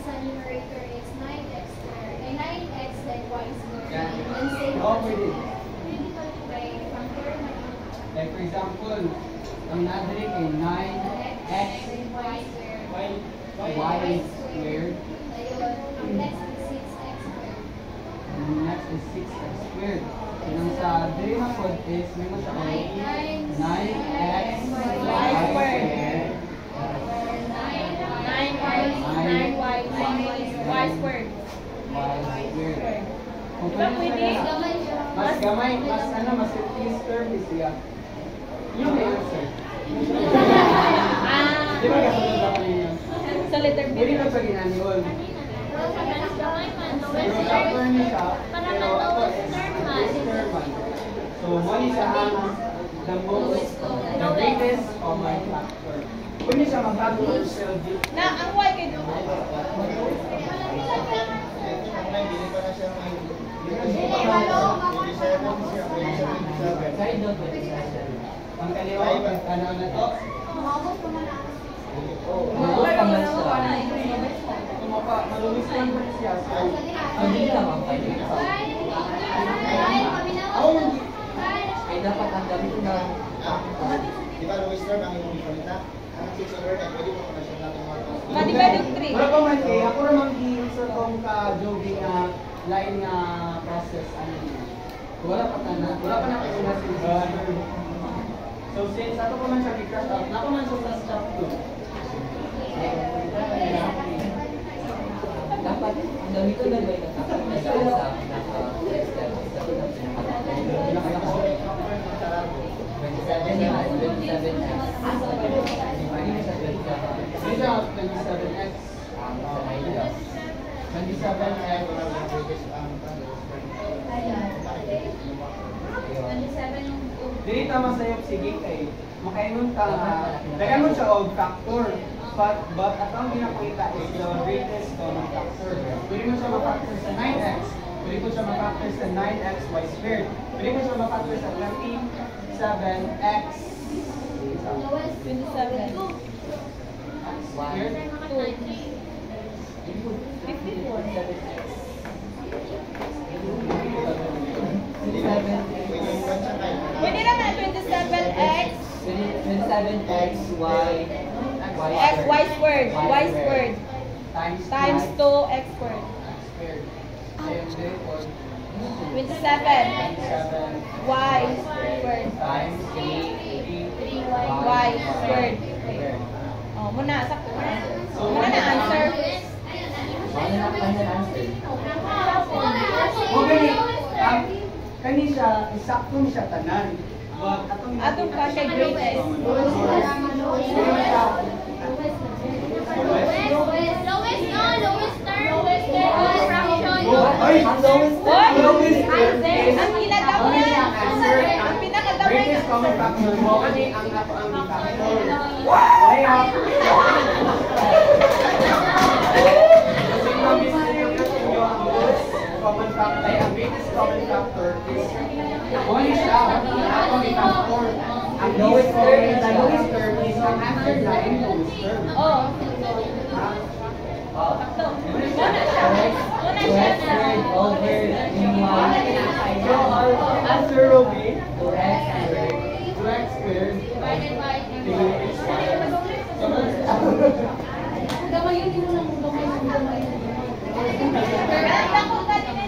Sa numerator is 9x squared. 9x then y squared. And same Oh, pwede. by factor na Like for example, ang nadali kay 9x y squared. y squared. Ayun. Next is 6x squared. And next is 6x squared. And ang sa dali na pod is may mo siya kay 9x y squared. 9y squared. Y squared. Kung Diba pwede? mas gamay, mas ano, mas is term is siya. Yung may answer. Di ba kasunod ako ninyo? Sa letter B. Pwede lang sa ginani yun. Pero factor niya siya, pero ako is term man. So, mali siya ang the most, the greatest common factor. Pwede siya mag-factor sa Na, ang y kay doon. ang kaliwa, ano na to? Umabot ko na lang. Tumapa, malumis lang ba siya? So, Hindi naman kayo. Ay, dapat ang dami ko na. Di ba, Louis Lord, ang iyong salita? Ang 600 ay pwede mo pa na siya natin Madivided 3. wala pa man kay ako naman gi-answer kong ka-jogging nga line nga process ano niya. Wala pa na kasi na So since ato pa man siya gi-crash out, nako man siya sa stop 2. Dapat, ang dami ko na ba yung nakakasal sa This is 27x. 27x. Dili tama sa iyo sige kay makaingon ka dagan mo siya og factor but atong ginapakita is the greatest common factor. Pwede mo siya ma-factor sa 9x, pwede mo siya ma-factor sa 9x y squared, pwede mo siya ma-factor sa 27x 27. squared. Pwede yung bansa kayo. Pwede na na 27x 27x, x y squared. Y squared. Times 2x squared. Squared. Same therefore 27 y squared. times 3 Y squared. Oh, muna. Sakto na. Muna na answer. Paano na answer? Okay, kani siya, isakto ni siya tanan. But Atong ka siya greatest. Ay, ang lowest Oy! term is Ang ilagaw niya. Ang pinakagawin niya. greatest common factor mo kasi ang ato ang factor. Kaya common factor ay ang greatest common factor is only siya ang atong factor. Ang lowest term is ang answer na yung lowest term. Oh. Ha? Sakto. Muna siya. Muna siya. Squared over So our answer will be 2x squared. 2x squared Divided by 3x squared. Gamay yun, hindi mo lang gamay yung gamay.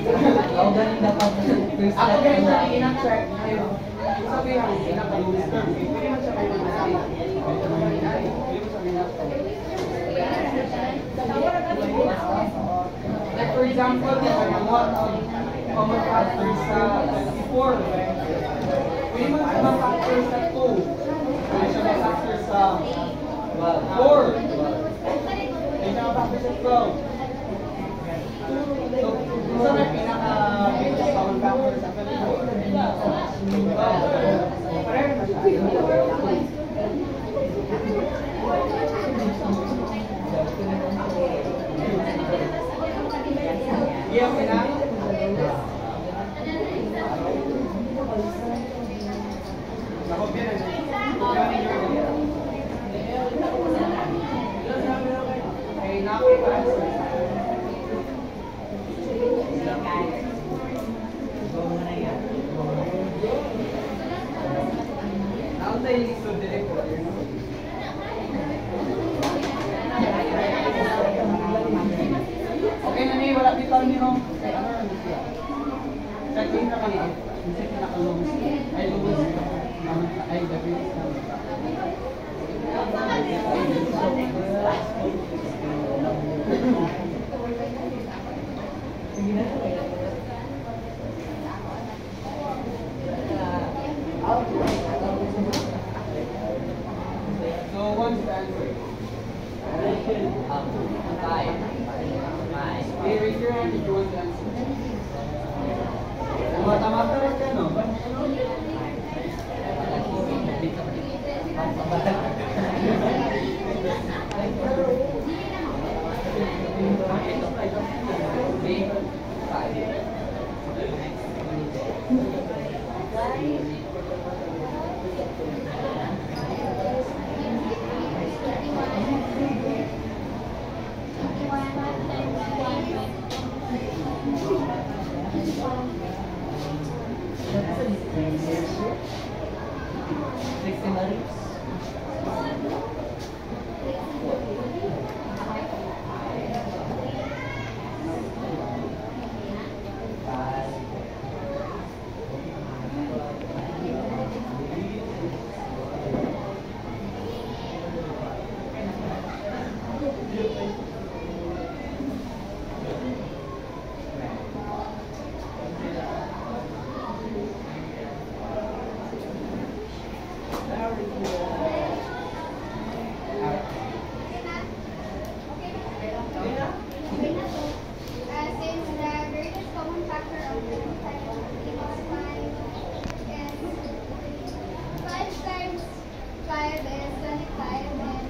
Ikaw ganun dapat sa first Ako step ganun mo. siya ina-check ngayon. Sabi ang pinaka-lowest term. Pwede man siya may mag-say. Pwede man siya may like for example, kung ano common factors sa 24, Pwede mo siya ma-factor sa 2. Pwede siya ma-factor sa 4. Pwede siya ma-factor sa 12. So, kung saan may pinaka-biggest common factor sa 24? Pareho na siya. Iya, pina. Nakopya na. Ay, nakopya. Now tayo gusto direct ko. Okay na ni, wala dito ni no. Check in na kami. Check in na kalong. Ay lubos. Ay gabi. So what's the answer? Okay, raise your hand if you want to answer. Mata-mata rin ka, no? Since the greatest common factor of the two types of equals 5 times 5 is 25 and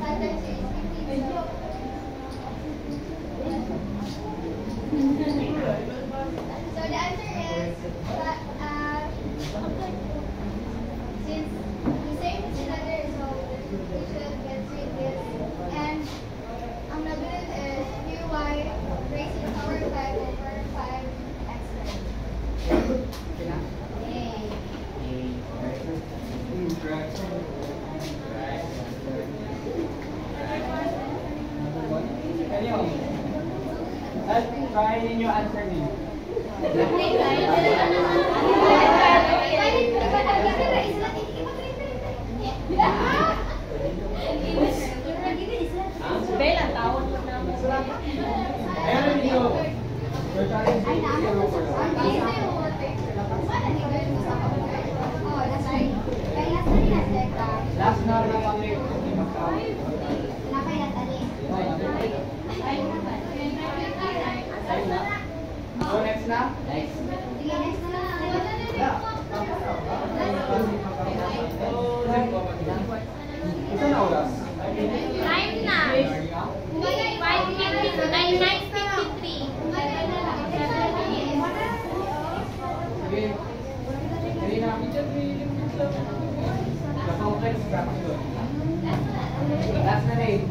5 times 2 is 15. So the answer is since the same is another, so we should get rid of this. And ang nagulat is uy raised to the power of 5 over 5x squared. Yay! Correct. Anyhow, at try ninyo answer niyo. Belang tahun na. Ayan ninyo. Your challenge is zero for now. Last na lang kami. So next na? Isa na oras? Time na. 9:53. Sige. Kanina. The complex fraction. Last na rin.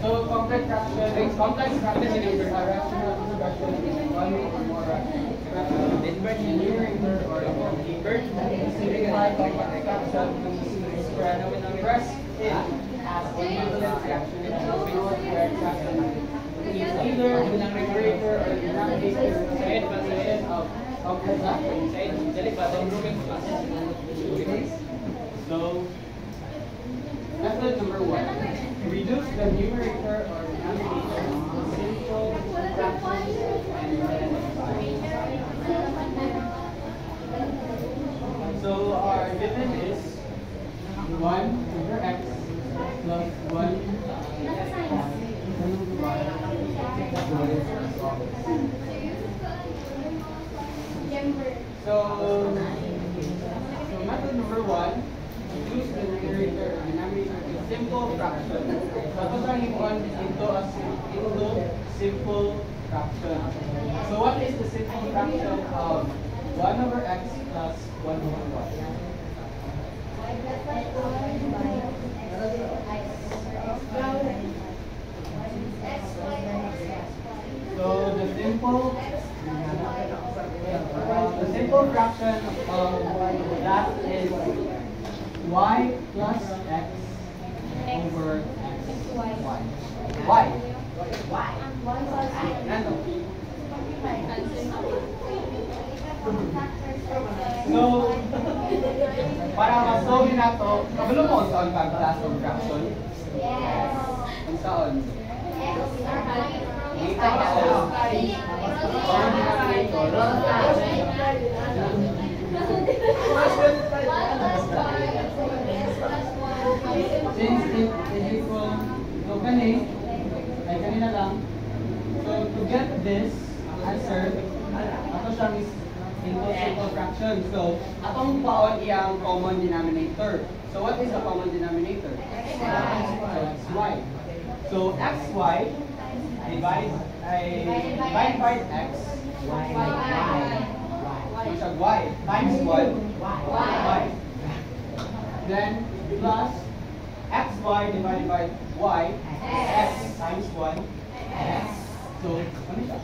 So complex fraction is a rational expression in one or more fractions. Invert in numerator or invert simplify complex fraction to express it as an equivalent fraction in a fixed squared fraction. Either the numerator or the denominator of complex fraction. So method number 1. Reduce the numerator or denominator to simple fraction So method number 1, use the numerator and denominator in simple fraction. So ito siyang ipuan into simple fraction. So what is the simple fraction of 1 over x plus 1 over y? So the simple fraction of that is y plus x over x y. Y. Ano? So, para ma-solve nato, kabalo mo sa ang pag-class of fraction? Yes. Ang saan? Dito ako. Or denominator. Since it is equal to kanina lang. So to get this answer, ato siyang is into simple fraction. So atong paon iyang common denominator. So what is the common denominator? xy. So xy divide by x. So siya y times 1 y. Then plus xy divided by y x times 1 x. So ano siya?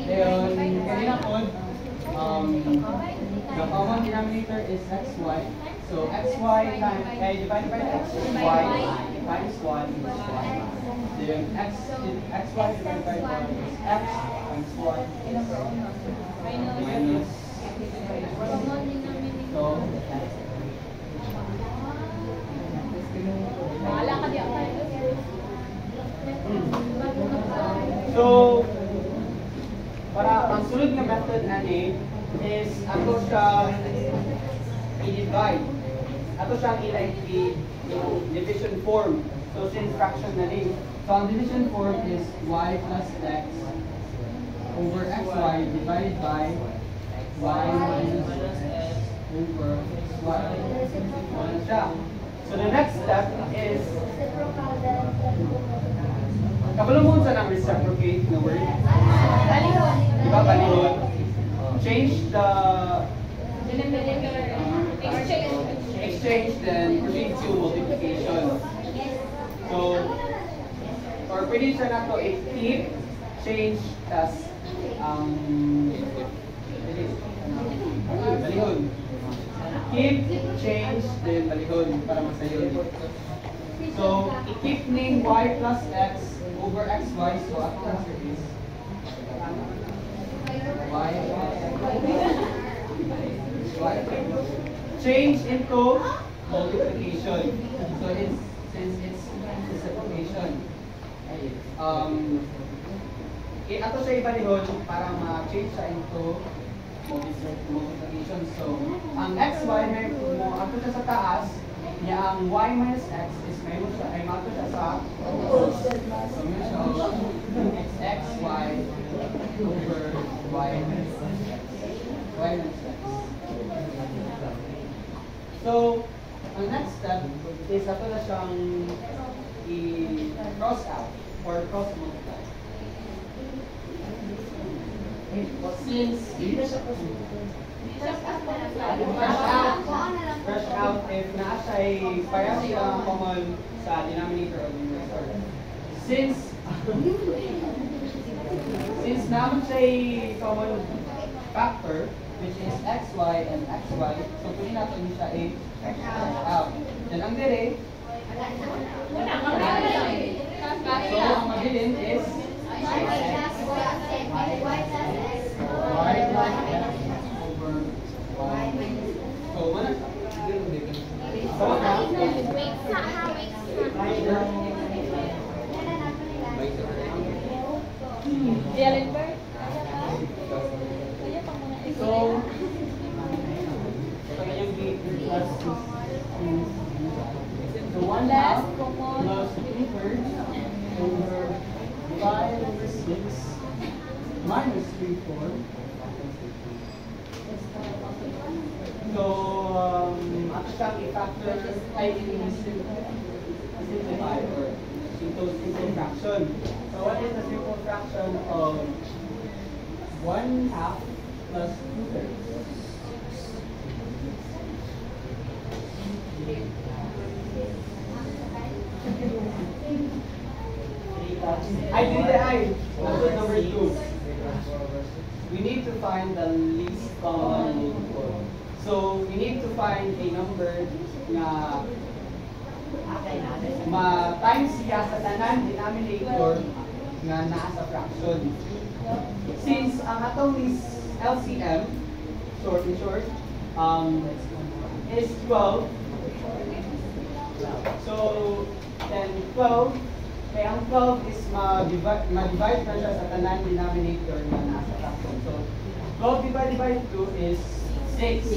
Then kanina po the common denominator is xy. So xy divided by xy times 1 is 1. Then xy divided by 1 is x times 1 minus. So para ang sunod na method ani is ato siyang i-divide. Ato siyang yung division form. So since fraction na rin. So ang division form is y plus x over xy divided by y minus x over y. Ano siya? So the next step is kabalo mo sa nang reciprocate na word. Diba balihon? Change the exchange then proceed to multiplication. So or pwede siya na to keep, change, tas balihon. Keep, change, then balihon para masayon. So i-keep ning y plus x over xy. So after answer is y. Change into multiplication. So since it's reciprocation, ato siya ibalihon para ma-change siya into multiplication. So ang xy may mo ato siya sa taas, niya ang y minus x is may mo siya ay mato siya sa so may siya it's xy over y minus x. So ang next step is ato na siyang i-cross out or cross multiply. Since fresh out if naa siya'y parang siya common sa denominator of the numerator. Since naman siya'y common factor which is xy and xy, so pwede natin siya fresh out. Then ang dire, so ang mabilin is y plus x over y. So mana siya? So Wait sa ha, wait sa. So kanyang plus so 1 half plus 2/3 over 5 5/6 minus 3/4. So, after that, i-factor, I simplify or simple fraction. So, what is the simple fraction of 1/2 plus 2/3? I did the I. That's number 2. We need to find the least common multiple. So we need to find a number na ma-times siya sa tanan denominator nga naa sa fraction. Since ang atong is LCM, in short, is 12. So then 12. Kaya ang 12 is ma-divide na siya sa tanan denominator na nasa fraction. So, 12 divided by 2 is 6.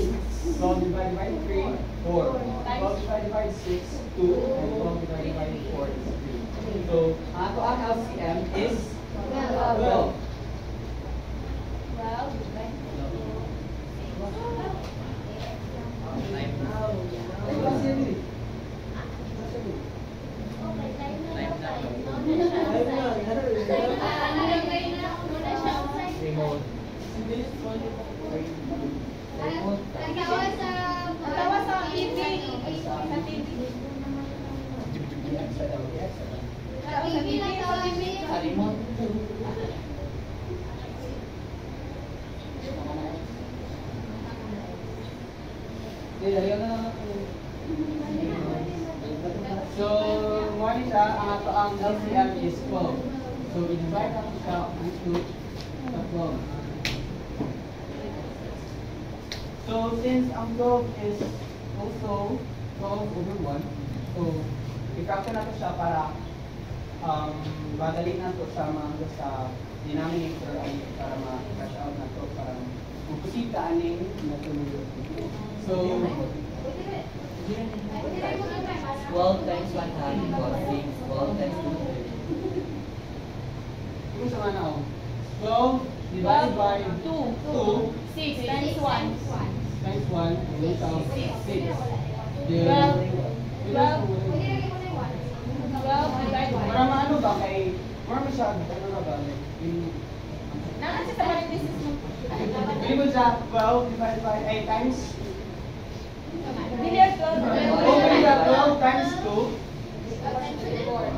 12 divided by 3, 4. 12 divided by 6, 2. And 12 divided by 4 is 3. So, ato ang LCM is 12. Tawa sa TV. Sa TV. So, mo ni siya, ang ato ang LCM is 12. So, i-divide natin siya into 12. So, since ang 12 is also 12/1, so, i-fraction natin siya para madali na ito sa mga sa denominator ay para ma-cash out na ito para mag-proceed ka aning na tumulog. So, 12 times 100 equals 6. 12 times 2. kung sa mga na 12 divided by 2 6 times 1. times 1 is 6. 12 divided by Para maano ba kay para masyado ano na ba yung Naan siya sa parenthesis mo. Bili mo siya 12 divided by 8 times Dili ang 12. okay siya 12 times 2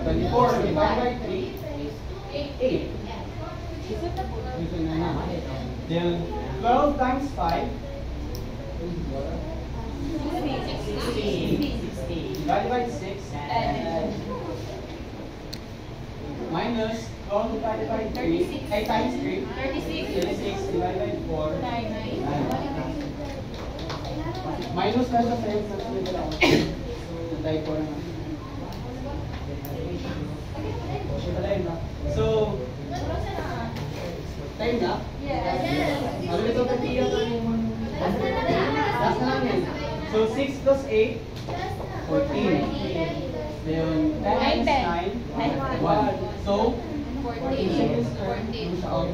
24 divided by 3 8 Ito na na. Then 12 times 5 divided by 6 minus 12 divided by 3 8 times 3 36 divided by 4 minus na siya friends sa sunod lang natay ko na so time na ano ito katiya ko yung last na lang yan so 6 plus 8 14 then 10 times 9 1 so 14 seconds turn siya out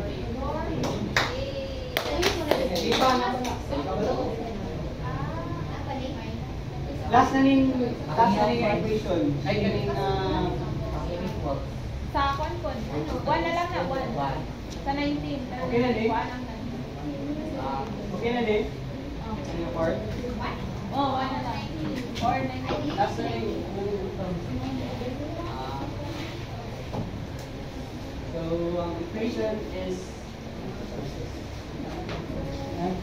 iba na last na ning equation ay kaning Sa kon. 1 na lang na 1. Sa 19. Okay na, Dave? Okay na din yung part Oh, 1 na lang. Or 19. last na ning so ang equation is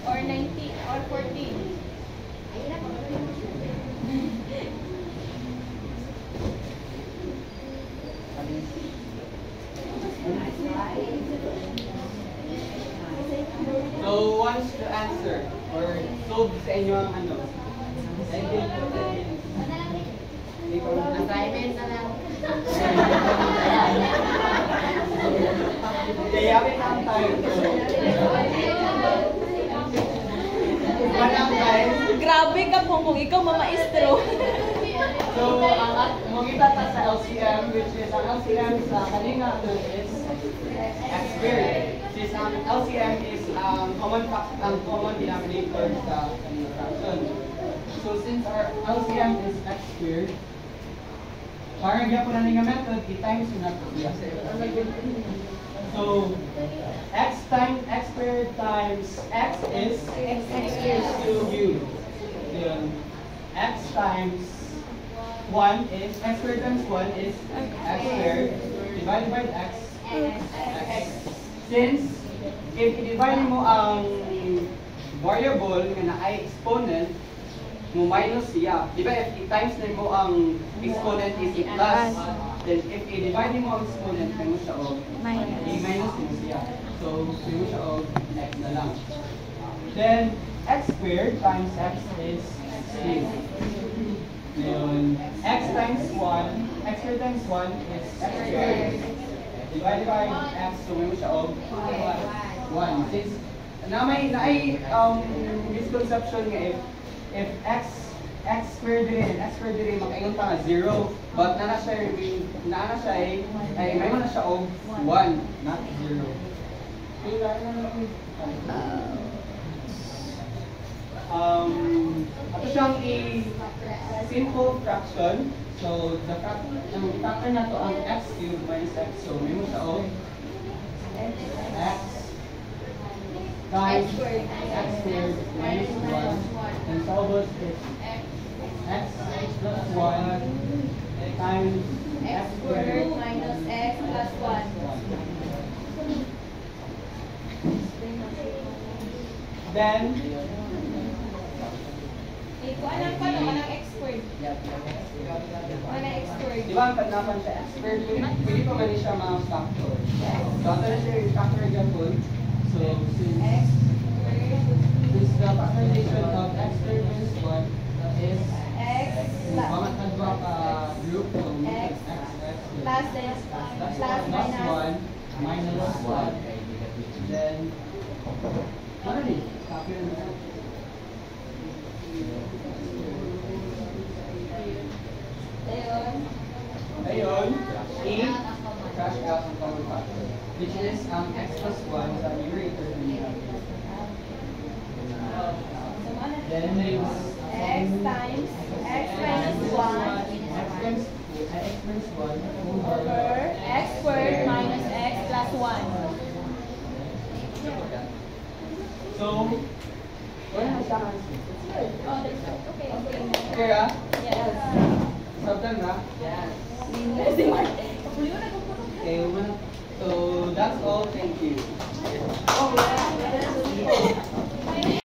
Or 19. Or 14. so once the answer or solve sa inyo ang ano Assignment na lang. Kayawin ang time Manang time Grabe ka kung ikaw mamaestro. so ang mong itata sa LCM which is ang LCM sa kaninga is LCM is common denominator sa kaniyang fraction. So since our LCM is x squared, parang gyapon na nga method, i-times na to siya. So x squared times x is x squared to u. So yun, x times 1 is x squared times 1 is x squared divided by x. Since if i-divide mo ang variable nga na ay exponent mo minus siya. Di ba if i-times na mo ang exponent is i-plus, then if i-divide mo ang exponent, may mo siya o i-minus mo siya. So, may mo siya o x na lang. Then, x squared times x is 6. Ngayon, x times 1, x squared times 1 is x squared. Divided by x, so may mo siya o 1. Since na ay misconception nga if x squared din makaingon pa nga 0, but na siya ay may mo na siya og 1, not 0. Ato siyang simple fraction. So the factor na to ang x cubed minus x, so may mo siya og x times x squared minus 1, and solve is x plus 1 times x squared minus x plus 1. Then, Anong x squared? Anong x squared? di ba ang tagnapan siya x squared, pwede pa man siya mga factor. So, ito na siya yung factor example. So, since the factorization of x squared minus 1 is X mga tagwa ka group, so X x plus plus 1 minus 1. Then, ano ni? Factor na. Ayun, crash out ang common factor, which is x plus 1 sa numerator and denominator. Then there's x times x minus 1 x minus 1 over x squared minus x plus 1. So, wala na siya answer. Oh, that's okay. Okay, ah? Yes. Sabtan na? Yes. Okay, so that's all. Thank you.